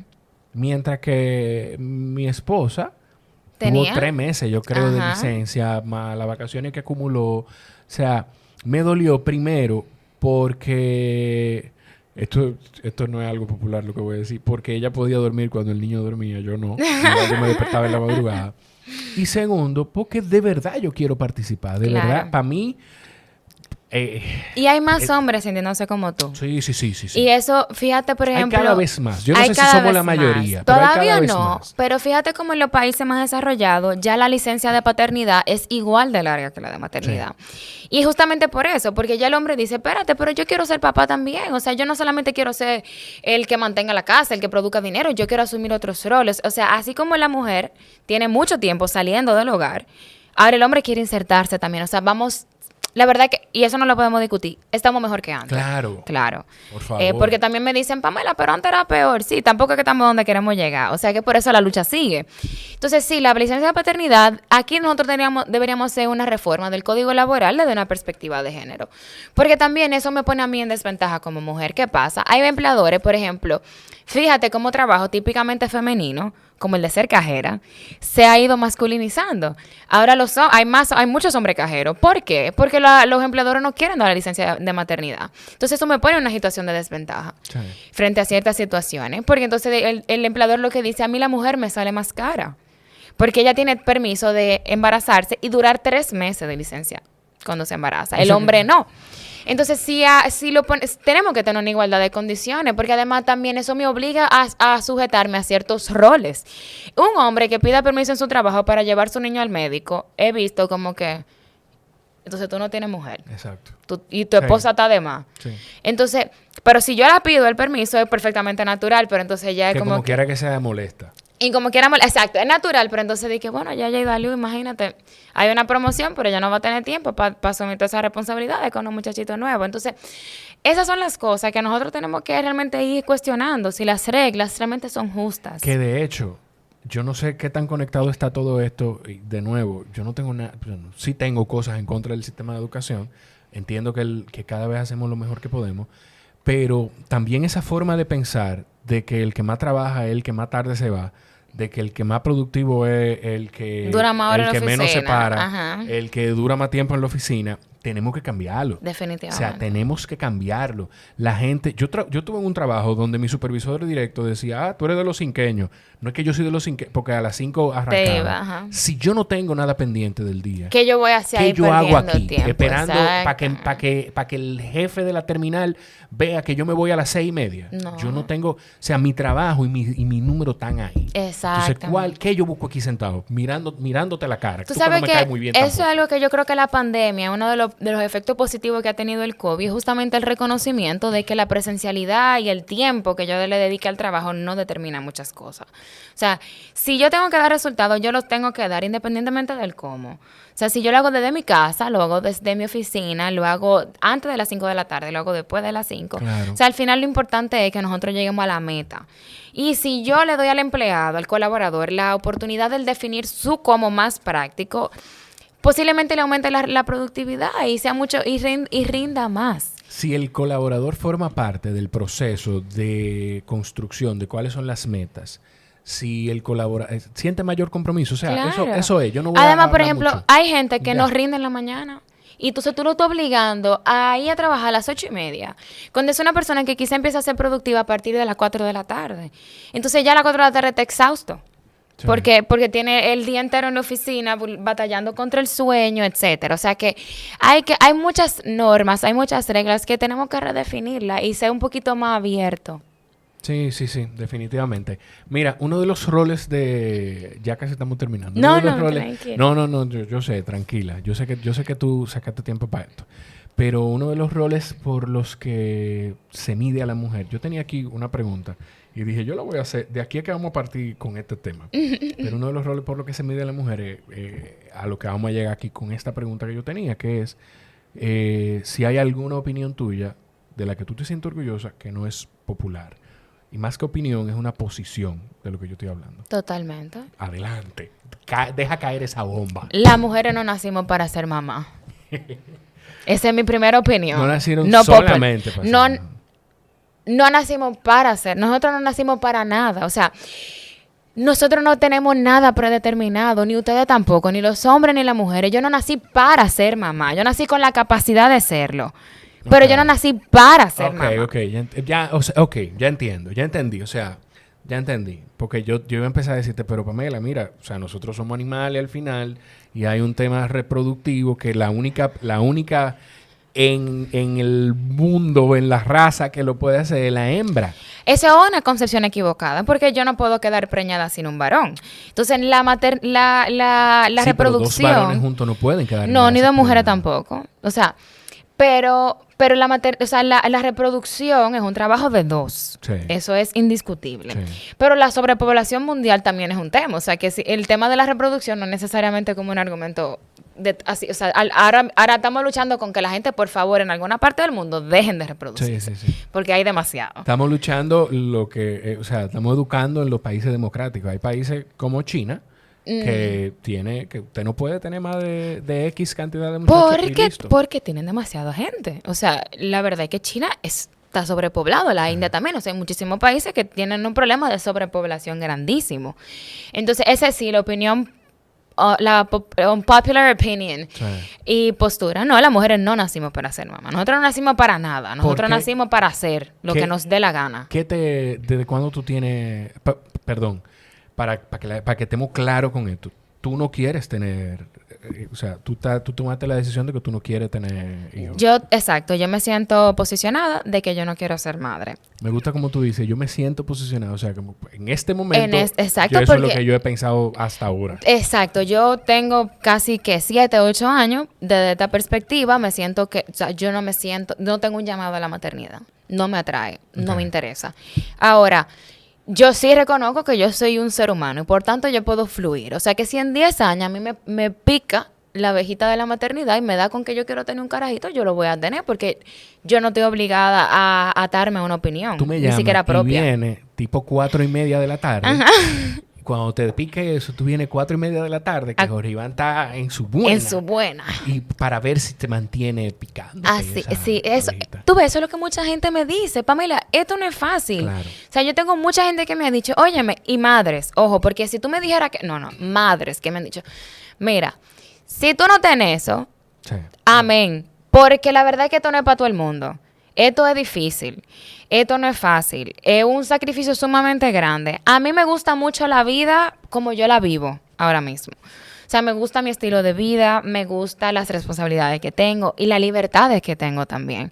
Mientras que mi esposa ¿Tenía? tuvo 3 meses, yo creo, de Ajá. licencia, más las vacaciones que acumuló. O sea, me dolió primero porque... Esto no es algo popular lo que voy a decir. Porque ella podía dormir cuando el niño dormía, yo no. Yo me despertaba en la madrugada. Y segundo, porque de verdad yo quiero participar. De Claro. verdad, para mí... Y hay más hombres sintiéndose como tú. Sí. Y eso, fíjate, por ejemplo... Hay cada vez más. Yo no hay sé si cada somos vez la más. mayoría. Pero hay Todavía cada vez no, más. pero fíjate cómo en los países más desarrollados ya la licencia de paternidad es igual de larga que la de maternidad. Sí. Y justamente por eso, porque ya el hombre dice, espérate, pero yo quiero ser papá también. O sea, yo no solamente quiero ser el que mantenga la casa, el que produzca dinero, yo quiero asumir otros roles. O sea, así como la mujer tiene mucho tiempo saliendo del hogar, ahora el hombre quiere insertarse también. O sea, vamos... La verdad que, y eso no lo podemos discutir, estamos mejor que antes. Claro. Por favor. Porque también me dicen, Pamela, pero antes era peor. Sí, tampoco es que estamos donde queremos llegar. O sea que por eso la lucha sigue. Entonces, sí, la licencia de paternidad, aquí nosotros deberíamos hacer una reforma del Código Laboral desde una perspectiva de género. Porque también eso me pone a mí en desventaja como mujer. ¿Qué pasa? Hay empleadores, por ejemplo, fíjate cómo trabajo típicamente femenino, como el de ser cajera, se ha ido masculinizando. Ahora hay muchos hombres cajeros. ¿Por qué? Porque los empleadores no quieren dar la licencia de maternidad. Entonces eso me pone en una situación de desventaja frente a ciertas situaciones. Porque entonces el empleador lo que dice, a mí la mujer me sale más cara. Porque ella tiene permiso de embarazarse y durar 3 meses de licencia cuando se embaraza. El hombre no. Entonces, si lo pones, tenemos que tener una igualdad de condiciones, porque además también eso me obliga a sujetarme a ciertos roles. Un hombre que pida permiso en su trabajo para llevar a su niño al médico, he visto como que, entonces tú no tienes mujer. Exacto. Y tu esposa está de más. Sí. Entonces, pero si yo la pido el permiso, es perfectamente natural, pero entonces ya es Que como como quiera que sea molesta. y como quiera, exacto, es natural, pero entonces dije, bueno, ya Dalu, imagínate, hay una promoción, pero ella no va a tener tiempo para asumir todas esas responsabilidades con un muchachito nuevo. Entonces, esas son las cosas que nosotros tenemos que realmente ir cuestionando, si las reglas realmente son justas. Que de hecho, yo no sé qué tan conectado está todo esto. Y de nuevo, yo no tengo nada, sí tengo cosas en contra del sistema de educación. Entiendo que cada vez hacemos lo mejor que podemos. Pero también esa forma de pensar de que el que más trabaja es el que más tarde se va, de que el que más productivo es el que, dura más horas el que en la menos se oficina. para, Ajá. el que dura más tiempo en la oficina, tenemos que cambiarlo. Definitivamente. O sea, tenemos que cambiarlo. La gente, yo tuve un trabajo donde mi supervisor directo decía, tú eres de los cinqueños. No es que yo soy de los cinqueños, porque a las 5 arrancaba. Te iba, ajá. Si yo no tengo nada pendiente del día, ¿Qué yo voy a hacer ¿qué ahí yo hago perdiendo aquí? tiempo? Esperando para Exacto. que el jefe de la terminal vea que yo me voy a las 6:30. No. Yo no tengo, o sea, mi trabajo y mi número están ahí. Exactamente. Entonces, ¿qué yo busco aquí sentado? Mirándote la cara. Tú que sabes no me que caes muy bien eso tampoco. es algo que yo creo que la pandemia, uno de los efectos positivos que ha tenido el COVID, es justamente el reconocimiento de que la presencialidad y el tiempo que yo le dedique al trabajo no determina muchas cosas. O sea, si yo tengo que dar resultados, yo los tengo que dar independientemente del cómo. O sea, si yo lo hago desde mi casa, lo hago desde mi oficina, lo hago antes de las 5 de la tarde, lo hago después de las 5. Claro. O sea, al final lo importante es que nosotros lleguemos a la meta. Y si yo le doy al empleado, al colaborador, la oportunidad de definir su cómo más práctico, posiblemente le aumente la productividad y sea mucho y rinda más. Si el colaborador forma parte del proceso de construcción de cuáles son las metas, si el colaborador siente mayor compromiso, o sea, Claro. eso es. Yo no voy a Además, por hablar ejemplo, mucho. hay gente que Ya. no rinde en la mañana. Y entonces tú lo estás obligando a ir a trabajar a las 8:30. Cuando es una persona que quizá empieza a ser productiva a partir de las 4 de la tarde. Entonces ya a las 4 de la tarde está exhausto. Sí. Porque tiene el día entero en la oficina batallando contra el sueño, etcétera. O sea que hay muchas normas, hay muchas reglas que tenemos que redefinirlas y ser un poquito más abierto. Sí, definitivamente. Mira, uno de los roles de... Ya casi estamos terminando. No, Uno de los no, roles... tranquilo. No, yo sé, tranquila. Yo sé que tú sacaste tiempo para esto. Pero uno de los roles por los que se mide a la mujer... Yo tenía aquí una pregunta y dije, yo la voy a hacer... De aquí a que vamos a partir con este tema. Pero uno de los roles por los que se mide a la mujer es a lo que vamos a llegar aquí con esta pregunta que yo tenía, que es si hay alguna opinión tuya de la que tú te sientes orgullosa que no es popular. Y más que opinión, es una posición de lo que yo estoy hablando. Totalmente. Adelante. Deja caer esa bomba. Las mujeres no nacimos para ser mamá. Esa es mi primera opinión. No nacieron No solamente para ser no, mamá. no nacimos para ser. Nosotros no nacimos para nada. O sea, nosotros no tenemos nada predeterminado, ni ustedes tampoco, ni los hombres ni las mujeres. Yo no nací para ser mamá. Yo nací con la capacidad de serlo. Pero Ok. yo no nací para ser mamá. Ok, ya entiendo, ya entendí, o sea, ya entendí. Porque yo iba a empezar a decirte, pero Pamela, mira, o sea, nosotros somos animales al final y hay un tema reproductivo que la única en el mundo, en la raza que lo puede hacer es la hembra. Esa es una concepción equivocada, porque yo no puedo quedar preñada sin un varón. Entonces, la Sí, pero dos varones reproducción... juntos no pueden quedar No, ni dos mujeres tampoco. tampoco. O sea, pero la reproducción es un trabajo de dos. Sí. Eso es indiscutible. Sí. Pero la sobrepoblación mundial también es un tema. O sea, que el tema de la reproducción no es necesariamente como un argumento así. O sea, ahora estamos luchando con que la gente, por favor, en alguna parte del mundo dejen de reproducir. Sí. Porque hay demasiado. Estamos luchando estamos educando en los países democráticos. Hay países como China que usted no puede tener más de X cantidad de muchachos y listo. Porque tienen demasiada gente. O sea, la verdad es que China está sobrepoblado, la India también. O sea, hay muchísimos países que tienen un problema de sobrepoblación grandísimo. Entonces, esa sí, la opinión, popular opinion Sí. y postura. No, las mujeres no nacimos para ser mamá. Nosotros no nacimos para nada. Nosotros qué? nacimos para hacer lo ¿Qué? que nos dé la gana. ¿Desde cuándo tú tienes... perdón. para que estemos claros con esto. Tú no quieres tener... o sea, tú tomaste la decisión de que tú no quieres tener hijos. Exacto. Yo me siento posicionada de que yo no quiero ser madre. Me gusta como tú dices, yo me siento posicionado. O sea, como en este momento, exacto, eso es lo que yo he pensado hasta ahora. Exacto. Yo tengo casi que 7, 8 años. Desde esta perspectiva, me siento que... O sea, yo no tengo un llamado a la maternidad. No me atrae. No me interesa. Ahora... Yo sí reconozco que yo soy un ser humano y por tanto yo puedo fluir. O sea que si en 10 años a mí me pica la abejita de la maternidad y me da con que yo quiero tener un carajito, yo lo voy a tener porque yo no estoy obligada a atarme a una opinión. Tú me ni llamas siquiera propia. y vienes tipo 4:30 de la tarde. Ajá. Cuando te pique eso, tú vienes 4:30 de la tarde, que Jorge Iván está en su buena. En su buena. Y para ver si te mantiene picando. Sí, eso. Tú ves, eso es lo que mucha gente me dice. Pamela, esto no es fácil. Claro. O sea, yo tengo mucha gente que me ha dicho, óyeme, y madres, ojo, porque si tú me dijeras que... No, madres que me han dicho, mira, si tú no tenés eso, Sí. amén. Porque la verdad es que esto no es para todo el mundo. Esto es difícil. Esto no es fácil. Es un sacrificio sumamente grande. A mí me gusta mucho la vida como yo la vivo ahora mismo. O sea, me gusta mi estilo de vida, me gustan las responsabilidades que tengo y las libertades que tengo también.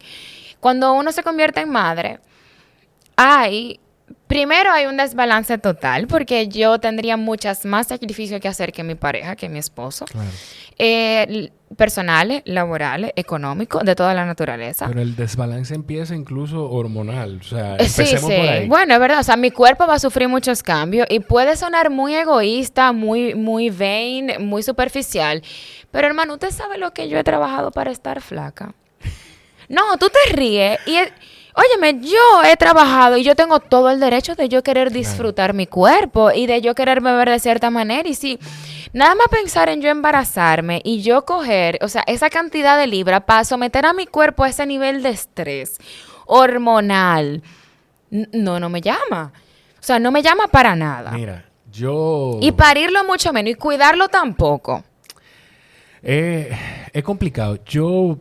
Cuando uno se convierte en madre, primero hay un desbalance total porque yo tendría muchas más sacrificios que hacer que mi pareja, que mi esposo. Claro. Personales, laborales, económicos, de toda la naturaleza. Pero el desbalance empieza incluso hormonal. O sea, empecemos sí. por ahí. Bueno, es verdad. O sea, mi cuerpo va a sufrir muchos cambios y puede sonar muy egoísta, muy vain, muy superficial. Pero, hermano, ¿usted sabe lo que yo he trabajado para estar flaca? No, tú te ríes y... Óyeme, yo he trabajado y yo tengo todo el derecho de yo querer disfrutar mi cuerpo y de yo quererme ver de cierta manera. Y si nada más pensar en yo embarazarme y yo coger, o sea, esa cantidad de libras para someter a mi cuerpo a ese nivel de estrés hormonal, no me llama. O sea, no me llama para nada. Mira, yo... Y parirlo mucho menos y cuidarlo tampoco. Es complicado. Yo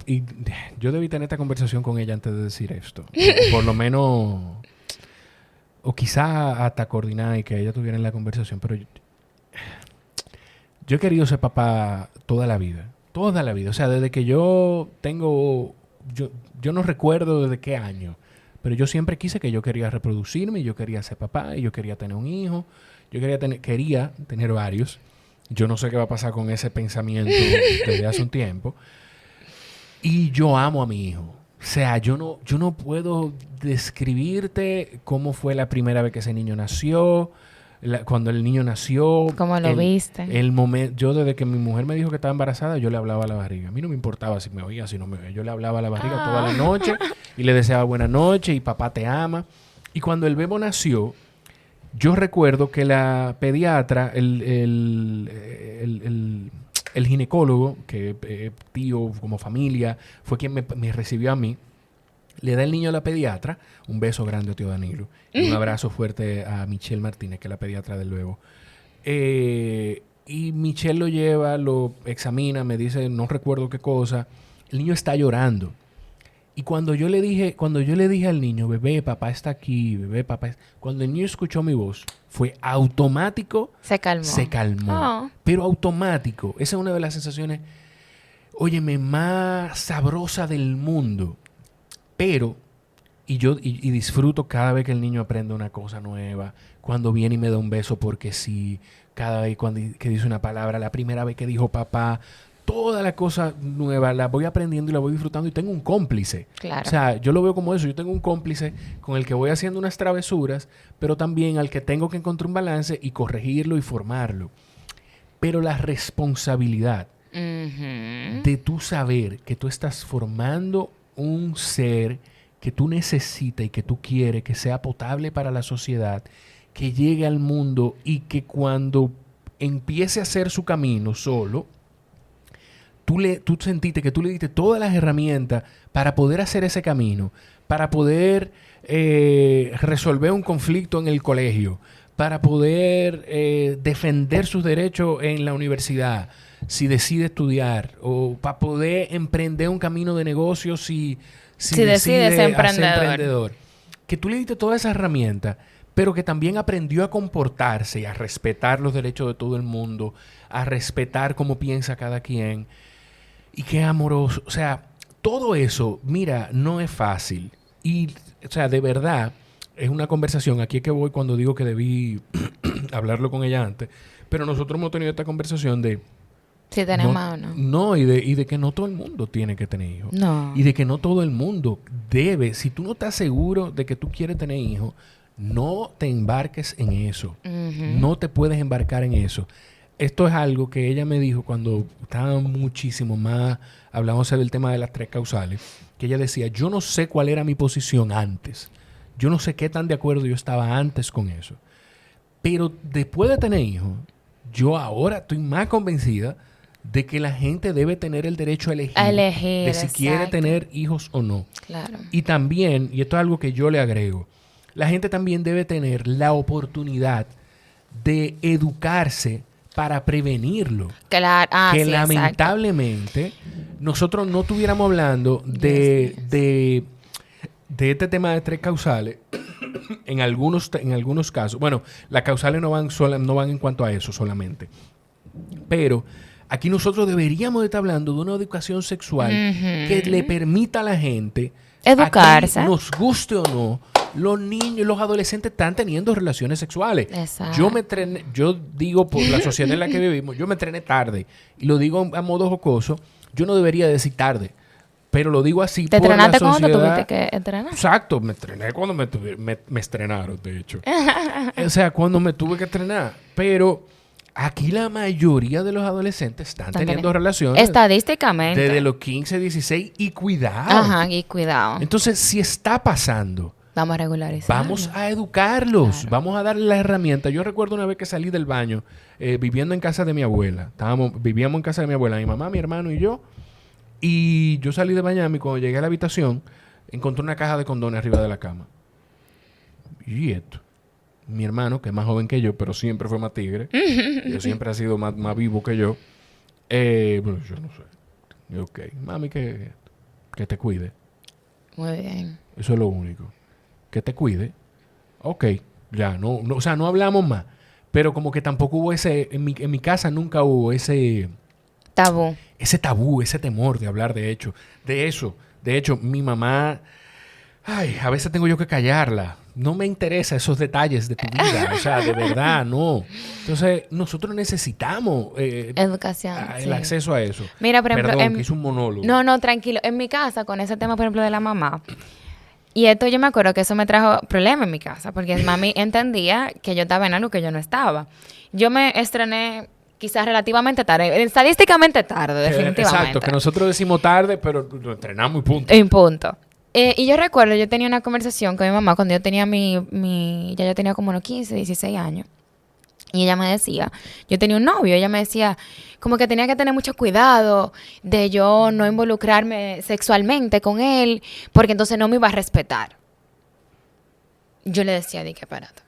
debí tener esta conversación con ella antes de decir esto. Por lo menos... O quizá hasta coordinar y que ella tuviera la conversación. Pero yo he querido ser papá toda la vida. Toda la vida. O sea, desde que yo tengo... Yo no recuerdo desde qué año. Pero yo siempre quise que yo quería reproducirme. Y yo quería ser papá. Y yo quería tener un hijo. Yo quería tener varios. Yo no sé qué va a pasar con ese pensamiento desde hace un tiempo. Y yo amo a mi hijo. O sea, yo no puedo describirte cómo fue la primera vez que ese niño nació, cuando el niño nació. ¿Cómo lo viste? El momento, yo desde que mi mujer me dijo que estaba embarazada, yo le hablaba a la barriga. A mí no me importaba si me oía, si no me oía. Yo le hablaba a la barriga toda la noche y le deseaba buena noche y papá te ama. Y cuando el bebo nació, yo recuerdo que la pediatra, el ginecólogo, que tío como familia, fue quien me recibió a mí, le da el niño a la pediatra, un beso grande a tío Danilo, y un abrazo fuerte a Michelle Martínez, que es la pediatra del bebo. Y Michelle lo lleva, lo examina, me dice, no recuerdo qué cosa, el niño está llorando. Y cuando yo le dije al niño, bebé, papá está aquí, bebé, papá... Cuando el niño escuchó mi voz, fue automático. Se calmó. Oh. Pero automático. Esa es una de las sensaciones, óyeme, más sabrosa del mundo. Pero, y disfruto cada vez que el niño aprende una cosa nueva. Cuando viene y me da un beso porque sí. Cada vez que dice una palabra. La primera vez que dijo papá. Toda la cosa nueva la voy aprendiendo y la voy disfrutando y tengo un cómplice. Claro. O sea, yo lo veo como eso. Yo tengo un cómplice con el que voy haciendo unas travesuras, pero también al que tengo que encontrar un balance y corregirlo y formarlo. Pero la responsabilidad de tú saber que tú estás formando un ser que tú necesitas y que tú quieres que sea potable para la sociedad, que llegue al mundo y que cuando empiece a hacer su camino solo... Tú sentiste que tú le diste todas las herramientas para poder hacer ese camino, para poder resolver un conflicto en el colegio, para poder defender sus derechos en la universidad, si decide estudiar, o para poder emprender un camino de negocio si decide ser emprendedor. Que tú le diste todas esas herramientas, pero que también aprendió a comportarse y a respetar los derechos de todo el mundo, a respetar cómo piensa cada quien, y que amoroso. O sea, todo eso, mira, no es fácil. Y, o sea, de verdad, es una conversación. Aquí es que voy cuando digo que debí hablarlo con ella antes. Pero nosotros hemos tenido esta conversación de... Si tenemos o no. No, y de que no todo el mundo tiene que tener hijos. No. Y de que no todo el mundo debe. Si tú no estás seguro de que tú quieres tener hijos, no te embarques en eso. No te puedes embarcar en eso. Esto es algo que ella me dijo cuando estaba muchísimo más, hablamos del tema de las 3 causales, que ella decía, yo no sé cuál era mi posición antes. Yo no sé qué tan de acuerdo yo estaba antes con eso. Pero después de tener hijos, yo ahora estoy más convencida de que la gente debe tener el derecho a elegir de si quiere tener hijos o no. Claro. Y también, y esto es algo que yo le agrego, la gente también debe tener la oportunidad de educarse para prevenirlo. Claro. Que sí, lamentablemente nosotros no estuviéramos hablando de este tema de 3 causales en algunos casos. Bueno, las causales no van en cuanto a eso solamente. Pero aquí nosotros deberíamos de estar hablando de una educación sexual que le permita a la gente educarse. Aquí, nos guste o no, los niños, los adolescentes están teniendo relaciones sexuales. Exacto. Yo digo por la sociedad en la que vivimos, yo me entrené tarde. Y lo digo a modo jocoso, yo no debería decir tarde. Pero lo digo así ¿Te por la entrenaste sociedad. cuando tuviste que entrenar? Exacto, me entrené cuando me estrenaron, de hecho. O sea, cuando me tuve que estrenar. Pero aquí la mayoría de los adolescentes están teniendo relaciones. Estadísticamente. Desde los 15, 16 y cuidado. Ajá, y cuidado. Entonces, si está pasando, vamos a regularizar. vamos a educarlos. Claro. Vamos a darle las herramientas. Yo recuerdo una vez que salí del baño, viviendo en casa de mi abuela. Vivíamos en casa de mi abuela, mi mamá, mi hermano y yo. Y yo salí de bañarme y cuando llegué a la habitación, encontré una caja de condones arriba de la cama. Y esto. Mi hermano, que es más joven que yo, pero siempre fue más tigre. Yo siempre ha sido más vivo que yo. Bueno, yo no sé. Ok. Mami, que te cuide. Muy bien. Eso es lo único. Que te cuide. Ok. Ya, no, o sea, no hablamos más. Pero como que tampoco hubo en mi casa nunca hubo ese tabú, ese temor de hablar de eso. De hecho, mi mamá, a veces tengo yo que callarla. No me interesa esos detalles de tu vida. O sea, de verdad, no. Entonces, nosotros necesitamos educación, el acceso a eso. Mira, por ejemplo, Perdón, que hice un monólogo. No, tranquilo. En mi casa, con ese tema, por ejemplo, de la mamá, y esto yo me acuerdo que eso me trajo problemas en mi casa, porque mami entendía que yo estaba en algo que yo no estaba. Yo me estrené quizás relativamente tarde, estadísticamente tarde, definitivamente. Exacto, que nosotros decimos tarde, pero lo entrenamos y punto. En punto. Y yo recuerdo, yo tenía una conversación con mi mamá cuando yo tenía ya yo tenía como unos 15, 16 años. Y ella me decía, yo tenía un novio, ella me decía como que tenía que tener mucho cuidado de yo no involucrarme sexualmente con él, porque entonces no me iba a respetar. Yo le decía, di que espérate.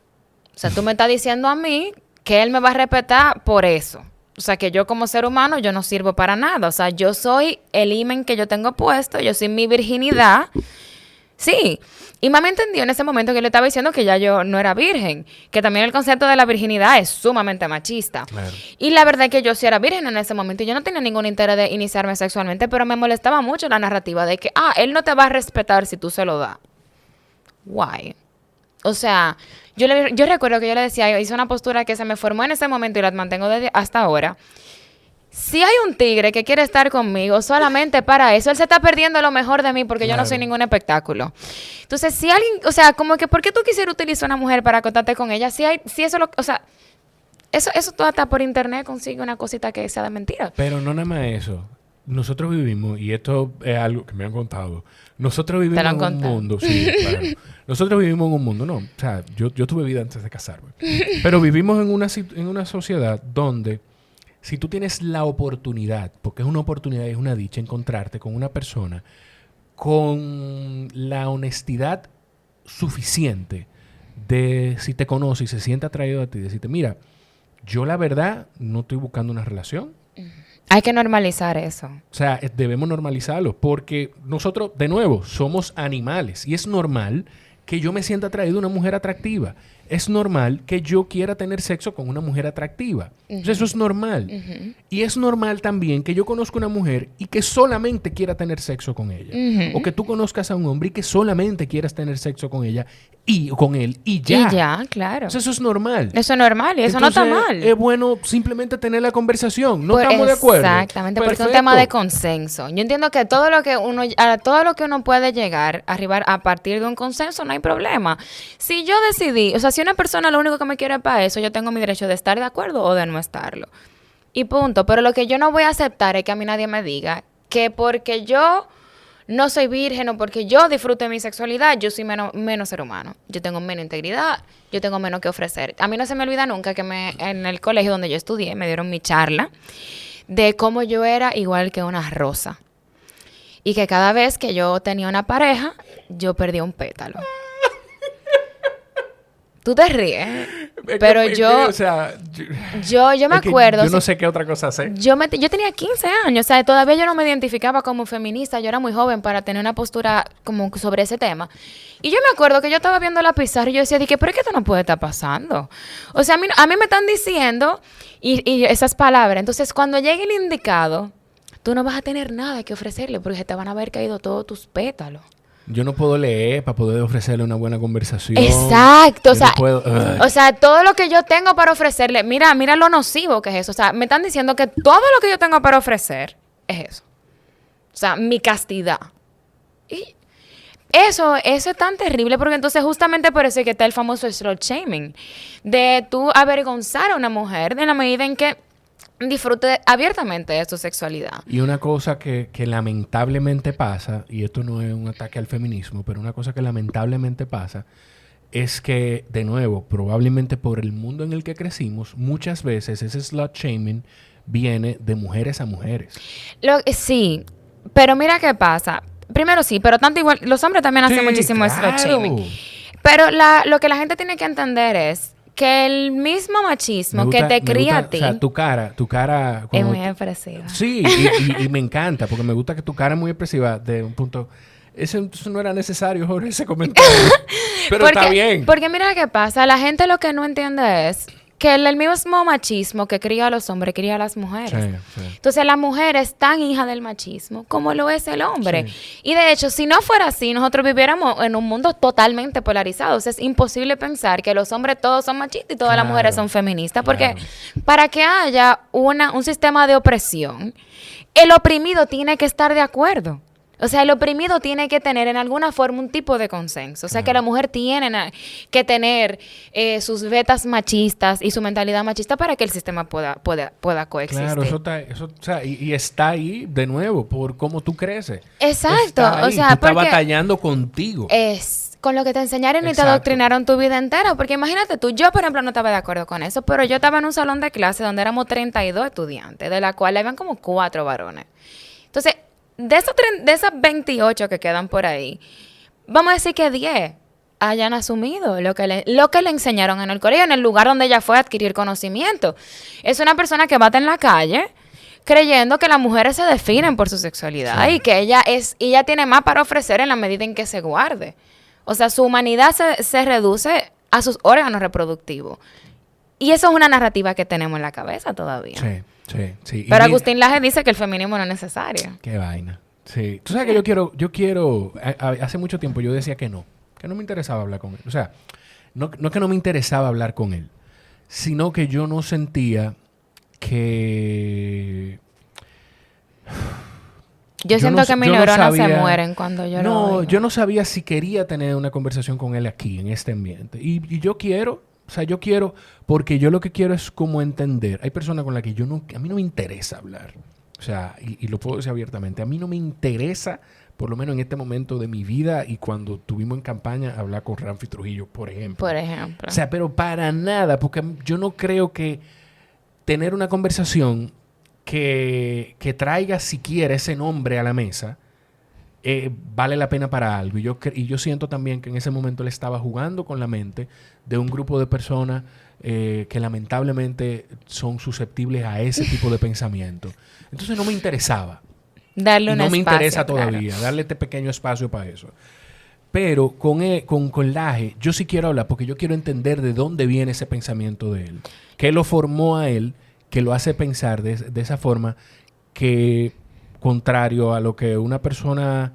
O sea, tú me estás diciendo a mí que él me va a respetar por eso. O sea, que yo como ser humano, yo no sirvo para nada. O sea, yo soy el himen que yo tengo puesto, yo soy mi virginidad. Sí. Y mami entendió en ese momento que le estaba diciendo que ya yo no era virgen. Que también el concepto de la virginidad es sumamente machista. Claro. Y la verdad es que yo sí era virgen en ese momento. Yo no tenía ningún interés de iniciarme sexualmente, pero me molestaba mucho la narrativa de que, él no te va a respetar si tú se lo das. Why? O sea, yo recuerdo que yo le decía, hice una postura que se me formó en ese momento y la mantengo desde hasta ahora. Si hay un tigre que quiere estar conmigo solamente para eso, él se está perdiendo lo mejor de mí porque yo no soy ningún espectáculo. Entonces, si alguien, o sea, como que, ¿por qué tú quisieras utilizar una mujer para acostarte con ella? Si eso o sea, eso tú hasta por internet consigue una cosita que sea de mentira. Pero no nada más eso. Nosotros vivimos, y esto es algo que me han contado, nosotros vivimos en un mundo, sí, claro. Nosotros vivimos en un mundo, no, o sea, yo tuve vida antes de casarme, pero vivimos en una sociedad donde si tú tienes la oportunidad, porque es una oportunidad y es una dicha encontrarte con una persona con la honestidad suficiente de si te conoce y se siente atraído a ti, decirte, mira, yo la verdad no estoy buscando una relación. Hay que normalizar eso. O sea, debemos normalizarlo porque nosotros, de nuevo, somos animales y es normal que yo me sienta atraído a una mujer atractiva. Es normal que yo quiera tener sexo con una mujer atractiva. Entonces, eso es normal. Y es normal también que yo conozca una mujer y que solamente quiera tener sexo con ella. O que tú conozcas a un hombre y que solamente quieras tener sexo con ella y con él y ya. Y ya, claro. Entonces, eso es normal. Eso es normal y eso Entonces, no está mal. Es bueno simplemente tener la conversación. No estamos de acuerdo. Exactamente, porque es un tema de consenso. Yo entiendo que todo lo que uno puede llegar, arribar a partir de un consenso, no hay problema. Si yo decidí, o sea, si una persona lo único que me quiere para eso, yo tengo mi derecho de estar de acuerdo o de no estarlo. Y punto. Pero lo que yo no voy a aceptar es que a mí nadie me diga que porque yo no soy virgen o porque yo disfruto de mi sexualidad, yo soy menos ser humano. Yo tengo menos integridad, yo tengo menos que ofrecer. A mí no se me olvida nunca que en el colegio donde yo estudié me dieron mi charla de cómo yo era igual que una rosa. Y que cada vez que yo tenía una pareja, yo perdía un pétalo. Tú te ríes, pero yo... O sea, yo me acuerdo... Yo no sé qué otra cosa hacer. Yo tenía 15 años, o sea, todavía yo no me identificaba como feminista, yo era muy joven para tener una postura como sobre ese tema. Y yo me acuerdo que yo estaba viendo la pizarra y yo decía, pero es que esto no puede estar pasando. O sea, a mí me están diciendo y esas palabras. Entonces, cuando llegue el indicado, tú no vas a tener nada que ofrecerle porque se te van a haber caído todos tus pétalos. Yo no puedo leer para poder ofrecerle una buena conversación. Exacto. O sea, todo lo que yo tengo para ofrecerle, mira lo nocivo que es eso. O sea, me están diciendo que todo lo que yo tengo para ofrecer es eso. O sea, mi castidad. Y eso es tan terrible porque entonces justamente por eso es que está el famoso slut shaming. De tú avergonzar a una mujer en la medida en que disfrute abiertamente de su sexualidad. Y una cosa que lamentablemente pasa, y esto no es un ataque al feminismo, pero una cosa que lamentablemente pasa es que, de nuevo, probablemente por el mundo en el que crecimos, muchas veces ese slut shaming viene de mujeres a mujeres. Sí, pero mira qué pasa. Primero sí, pero tanto igual, los hombres también hacen muchísimo slut shaming. Pero lo que la gente tiene que entender es que el mismo machismo que te cría a ti... O sea, tu cara... Es muy expresiva. Sí, y me encanta, porque me gusta que tu cara es muy expresiva de un punto... Eso no era necesario, Jorge, ese comentario. Pero está bien. Porque mira qué pasa. La gente lo que no entiende es que el mismo machismo que cría a los hombres, cría a las mujeres. Sí. Entonces, la mujer es tan hija del machismo como lo es el hombre. Sí. Y de hecho, si no fuera así, nosotros viviéramos en un mundo totalmente polarizado. O sea, es imposible pensar que los hombres todos son machistas y todas las mujeres son feministas. Porque para que haya un sistema de opresión, el oprimido tiene que estar de acuerdo. O sea, el oprimido tiene que tener en alguna forma un tipo de consenso. O sea, que la mujer tiene que tener sus vetas machistas y su mentalidad machista para que el sistema pueda coexistir. Claro, eso o sea, y está ahí de nuevo por cómo tú creces. Exacto. O sea, tú estás batallando contigo. Es con lo que te enseñaron y te adoctrinaron tu vida entera. Porque imagínate tú, yo por ejemplo no estaba de acuerdo con eso, pero yo estaba en un salón de clase donde éramos 32 estudiantes, de la cual habían como 4 varones. Entonces, de esas 28 que quedan por ahí, vamos a decir que 10 hayan asumido lo que le enseñaron en el colegio, en el lugar donde ella fue a adquirir conocimiento. Es una persona que bate en la calle creyendo que las mujeres se definen por su sexualidad y que ella tiene más para ofrecer en la medida en que se guarde. O sea, su humanidad se reduce a sus órganos reproductivos. Y eso es una narrativa que tenemos en la cabeza todavía. Sí. Pero Agustín Laje dice que el feminismo no es necesario. Qué vaina. Sí. Tú sabes que yo quiero... hace mucho tiempo yo decía que no me interesaba hablar con él. O sea, no que no me interesaba hablar con él, sino que yo no sentía que... Yo siento que mis neuronas se mueren cuando yo lo oigo. Yo no sabía si quería tener una conversación con él aquí, en este ambiente. Y yo quiero... O sea, yo quiero, porque yo lo que quiero es como entender. Hay personas con las que a mí no me interesa hablar. O sea, y lo puedo decir abiertamente. A mí no me interesa, por lo menos en este momento de mi vida y cuando estuvimos en campaña, hablar con Ramfi Trujillo, por ejemplo. O sea, pero para nada, porque yo no creo que tener una conversación que traiga siquiera ese nombre a la mesa vale la pena para algo. Y yo siento también que en ese momento él estaba jugando con la mente de un grupo de personas que lamentablemente son susceptibles a ese tipo de pensamiento. Entonces no me interesaba. Darle un espacio. No me interesa todavía darle este pequeño espacio para eso. Pero con Laje, yo sí quiero hablar porque yo quiero entender de dónde viene ese pensamiento de él. ¿Qué lo formó a él? Que lo hace pensar de esa forma que, contrario a lo que una persona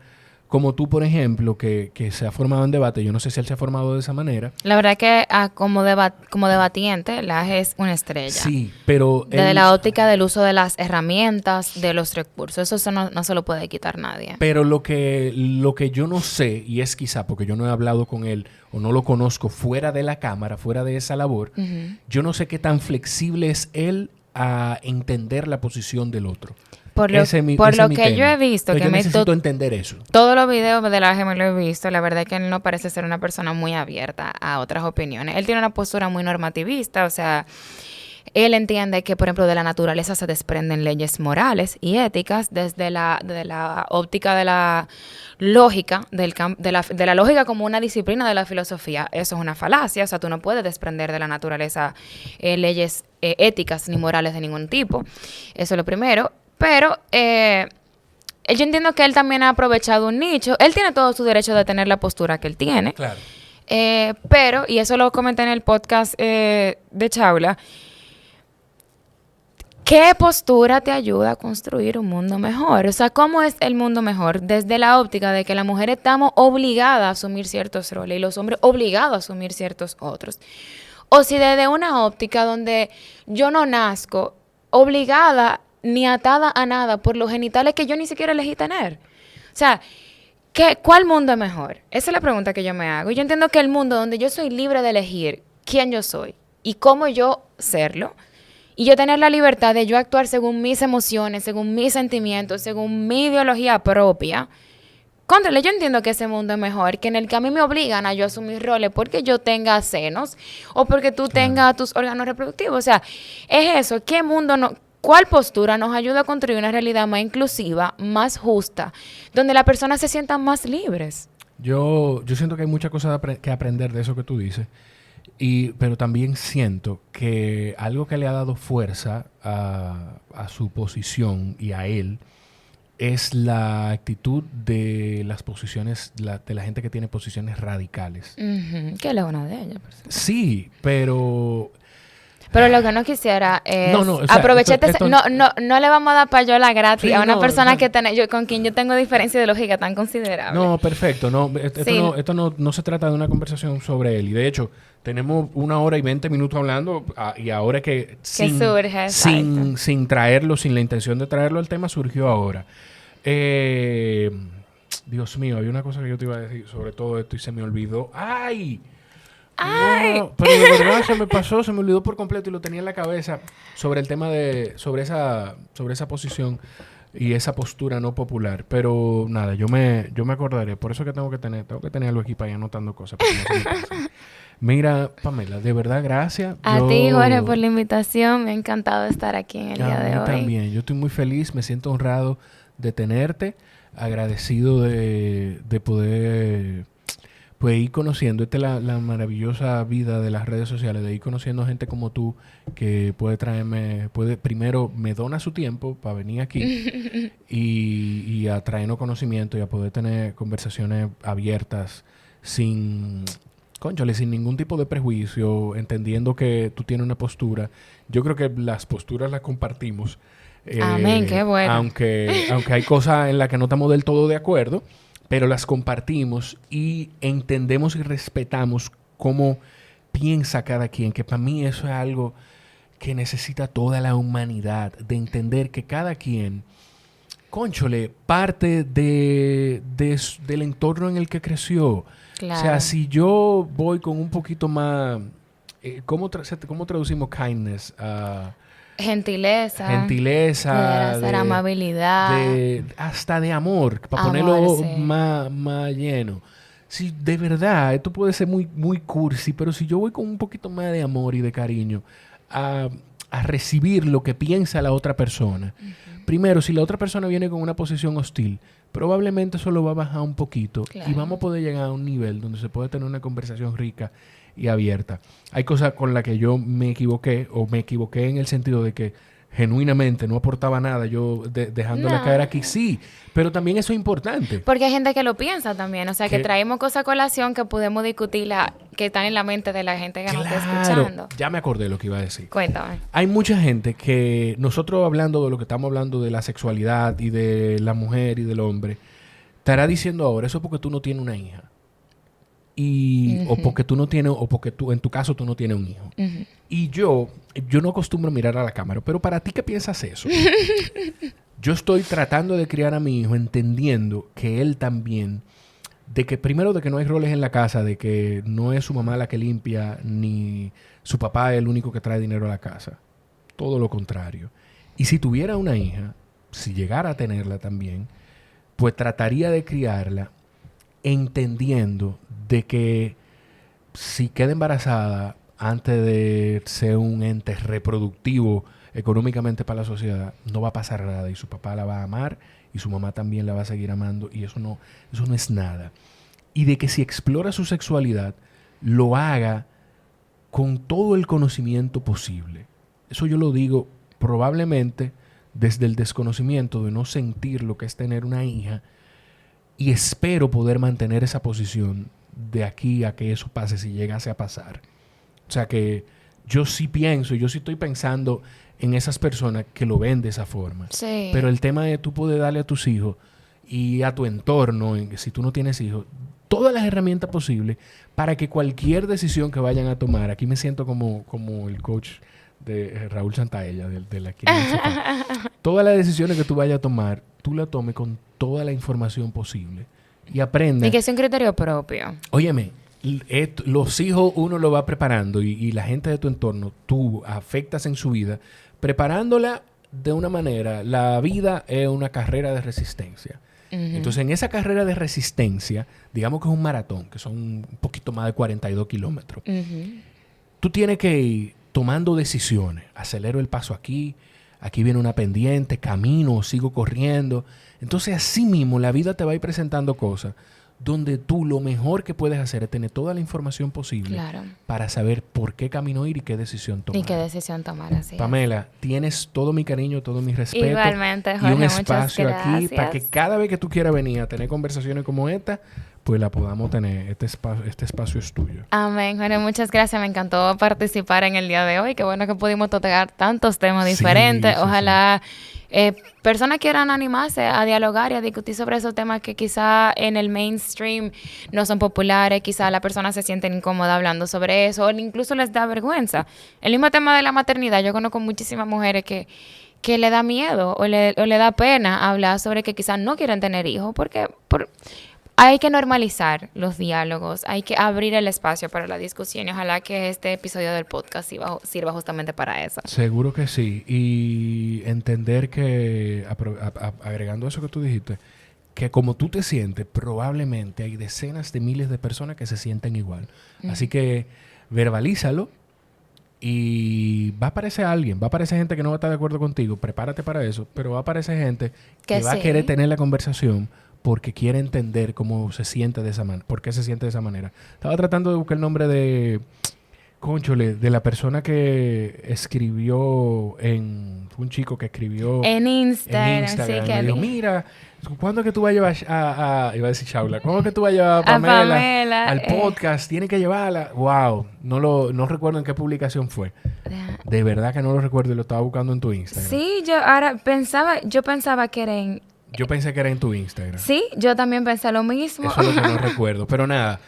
como tú, por ejemplo, que se ha formado en debate, yo no sé si él se ha formado de esa manera. La verdad que como debatiente, Laje es una estrella. Sí, pero... Desde la óptica del uso de las herramientas, de los recursos, eso no se lo puede quitar nadie. Pero lo que yo no sé, y es quizá porque yo no he hablado con él o no lo conozco fuera de la cámara, fuera de esa labor, yo no sé qué tan flexible es él a entender la posición del otro. Por lo que yo he visto, yo necesito entender eso. Todos los videos de Laje me lo he visto. La verdad es que él no parece ser una persona muy abierta a otras opiniones. Él tiene una postura muy normativista, o sea, él entiende que, por ejemplo, de la naturaleza se desprenden leyes morales y éticas desde la óptica de la lógica, de la lógica como una disciplina de la filosofía. Eso es una falacia, o sea, tú no puedes desprender de la naturaleza leyes éticas ni morales de ningún tipo. Eso es lo primero. Pero yo entiendo que él también ha aprovechado un nicho. Él tiene todo su derecho de tener la postura que él tiene. Claro. Pero, y eso lo comenté en el podcast de Chaula, ¿qué postura te ayuda a construir un mundo mejor? O sea, ¿cómo es el mundo mejor? Desde la óptica de que las mujeres estamos obligadas a asumir ciertos roles y los hombres obligados a asumir ciertos otros. O si desde una óptica donde yo no nazco obligada ni atada a nada por los genitales que yo ni siquiera elegí tener. O sea, ¿cuál mundo es mejor? Esa es la pregunta que yo me hago. Yo entiendo que el mundo donde yo soy libre de elegir quién yo soy y cómo yo serlo, y yo tener la libertad de yo actuar según mis emociones, según mis sentimientos, según mi ideología propia. Contrale, yo entiendo que ese mundo es mejor, que en el que a mí me obligan a yo asumir roles porque yo tenga senos o porque tú tengas tus órganos reproductivos. O sea, es eso. ¿Qué mundo no? ¿Cuál postura nos ayuda a construir una realidad más inclusiva, más justa, donde las personas se sientan más libres? Yo siento que hay muchas cosas que aprender de eso que tú dices, pero también siento que algo que le ha dado fuerza a su posición y a él es la actitud de las posiciones, de la gente que tiene posiciones radicales. Que él es una de ellas. Sí, pero lo que no quisiera es aprovecharte. No le vamos a dar payola gratis a una persona con quien yo tengo diferencia ideológica tan considerable. No, perfecto. Esto no se trata de una conversación sobre él. Y de hecho, tenemos 1 hora y 20 minutos hablando y ahora que sin traerlo, sin la intención de traerlo al tema, surgió ahora. Dios mío, había una cosa que yo te iba a decir sobre todo esto y se me olvidó. ¡Ay! No, pero de verdad se me olvidó por completo y lo tenía en la cabeza sobre el tema sobre esa posición y esa postura no popular. Pero nada, yo me acordaré. Por eso que tengo que tener algo aquí para ir anotando cosas. No se me pasen. Mira, Pamela, de verdad, gracias. A ti, Jorge, por la invitación. Me ha encantado estar aquí en el día de hoy. También, yo estoy muy feliz, me siento honrado de tenerte, agradecido de poder ir conociendo. Esta es la maravillosa vida de las redes sociales, de ir conociendo gente como tú que primero me dona su tiempo para venir aquí y a traernos conocimiento y a poder tener conversaciones abiertas sin ningún tipo de prejuicio, entendiendo que tú tienes una postura. Yo creo que las posturas las compartimos. Amén, qué bueno. Aunque hay cosas en las que no estamos del todo de acuerdo, pero las compartimos y entendemos y respetamos cómo piensa cada quien, que para mí eso es algo que necesita toda la humanidad, de entender que cada quien, parte del entorno en el que creció. Claro. O sea, si yo voy con un poquito más... ¿Cómo traducimos kindness? Gentileza, amabilidad, hasta de amor, para ponerlo más lleno. Si de verdad, esto puede ser muy, muy cursi, pero si yo voy con un poquito más de amor y de cariño a recibir lo que piensa la otra persona, primero, si la otra persona viene con una posición hostil, probablemente eso lo va a bajar un poquito y vamos a poder llegar a un nivel donde se puede tener una conversación rica y abierta. Hay cosas con las que yo me equivoqué en el sentido de que genuinamente no aportaba nada, yo dejándola caer aquí, sí, pero también eso es importante. Porque hay gente que lo piensa también, o sea, que traemos cosas a colación que podemos discutir, que están en la mente de la gente que nos está escuchando. Ya me acordé lo que iba a decir. Cuéntame. Hay mucha gente que nosotros hablando de lo que estamos hablando de la sexualidad y de la mujer y del hombre, estará diciendo ahora, eso es porque tú no tienes una hija. O porque tú no tienes, o porque tú, en tu caso, tú no tienes un hijo. Y yo no acostumbro mirar a la cámara, pero para ti, ¿qué piensas eso? Yo estoy tratando de criar a mi hijo entendiendo que él también, de que primero de que no hay roles en la casa, de que no es su mamá la que limpia, ni su papá es el único que trae dinero a la casa. Todo lo contrario. Y si tuviera una hija, si llegara a tenerla también, pues trataría de criarla entendiendo de que si queda embarazada antes de ser un ente reproductivo económicamente para la sociedad, no va a pasar nada y su papá la va a amar y su mamá también la va a seguir amando y eso no es nada. Y de que si explora su sexualidad, lo haga con todo el conocimiento posible. Eso yo lo digo probablemente desde el desconocimiento de no sentir lo que es tener una hija, y espero poder mantener esa posición de aquí a que eso pase si llegase a pasar. O sea que yo sí pienso, yo sí estoy pensando en esas personas que lo ven de esa forma. Sí. Pero el tema de tú poder darle a tus hijos y a tu entorno, si tú no tienes hijos, todas las herramientas posibles para que cualquier decisión que vayan a tomar, aquí me siento como el coach de Raúl Santaella, de la todas las decisiones que tú vayas a tomar, tú la tomes con toda la información posible y aprenda. Y que es un criterio propio. Óyeme, los hijos uno lo va preparando y la gente de tu entorno, tú afectas en su vida, preparándola de una manera. La vida es una carrera de resistencia. Entonces, en esa carrera de resistencia, digamos que es un maratón, que son un poquito más de 42 kilómetros. Tú tienes que ir tomando decisiones. Acelero el paso aquí viene una pendiente, camino, sigo corriendo. Entonces, así mismo, la vida te va a ir presentando cosas donde tú lo mejor que puedes hacer es tener toda la información posible para saber por qué camino ir y qué decisión tomar. Y qué decisión tomar, así Pamela, tienes todo mi cariño, todo mi respeto. Igualmente, Jorge, y un espacio muchas aquí gracias. para que cada vez que tú quieras venir a tener conversaciones como esta, pues la podamos tener. Este espacio es tuyo. Amén, Jorge, muchas gracias. Me encantó participar en el día de hoy. Qué bueno que pudimos tocar tantos temas diferentes. Ojalá personas quieran animarse a dialogar y a discutir sobre esos temas que quizá en el mainstream no son populares. Quizá las personas se sienten incómodas hablando sobre eso o incluso les da vergüenza. El mismo tema de la maternidad. Yo conozco muchísimas mujeres que le da miedo o le da pena hablar sobre que quizás no quieren tener hijos porque hay que normalizar los diálogos, hay que abrir el espacio para la discusión y ojalá que este episodio del podcast sirva justamente para eso. Seguro que sí. Y entender que, agregando eso que tú dijiste, que como tú te sientes, probablemente hay decenas de miles de personas que se sienten igual. Así que verbalízalo y va a aparecer alguien, va a aparecer gente que no va a estar de acuerdo contigo, prepárate para eso, pero va a aparecer gente que va a querer tener la conversación porque quiere entender cómo se siente de esa manera, por qué se siente de esa manera. Estaba tratando de buscar el nombre de la persona que escribió fue un chico que escribió en Instagram. Sí, que me dijo, mira, ¿cuándo es que tú vas a llevar iba a decir Shaula, ¿cuándo es que tú vas a llevar a Pamela al podcast? Tiene que llevarla. Wow, no recuerdo en qué publicación fue. De verdad que no lo recuerdo y lo estaba buscando en tu Instagram. Sí, yo pensaba que era en... Yo pensé que era en tu Instagram. Sí, yo también pensé lo mismo. Eso es lo que no recuerdo. Pero nada,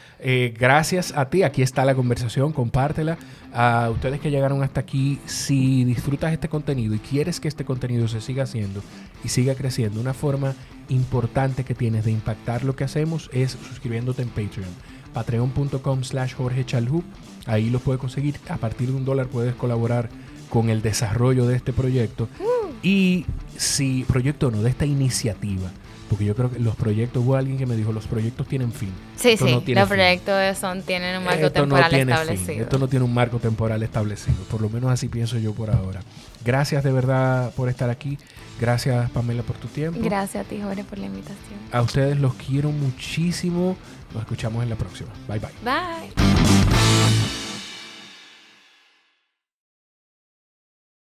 gracias a ti. Aquí está la conversación. Compártela. A ustedes que llegaron hasta aquí, si disfrutas este contenido y quieres que este contenido se siga haciendo y siga creciendo, una forma importante que tienes de impactar lo que hacemos es suscribiéndote en Patreon. Patreon.com/Jorge Chalhub. Ahí lo puedes conseguir. A partir de $1 puedes colaborar con el desarrollo de este proyecto. Y si proyecto no, de esta iniciativa, porque yo creo que los proyectos, hubo alguien que me dijo, los proyectos tienen fin. Sí, los proyectos tienen un marco temporal establecido. Esto no tiene un marco temporal establecido, por lo menos así pienso yo por ahora. Gracias de verdad por estar aquí. Gracias, Pamela, por tu tiempo. Gracias a ti, Jorge, por la invitación. A ustedes los quiero muchísimo. Nos escuchamos en la próxima. Bye, bye. Bye.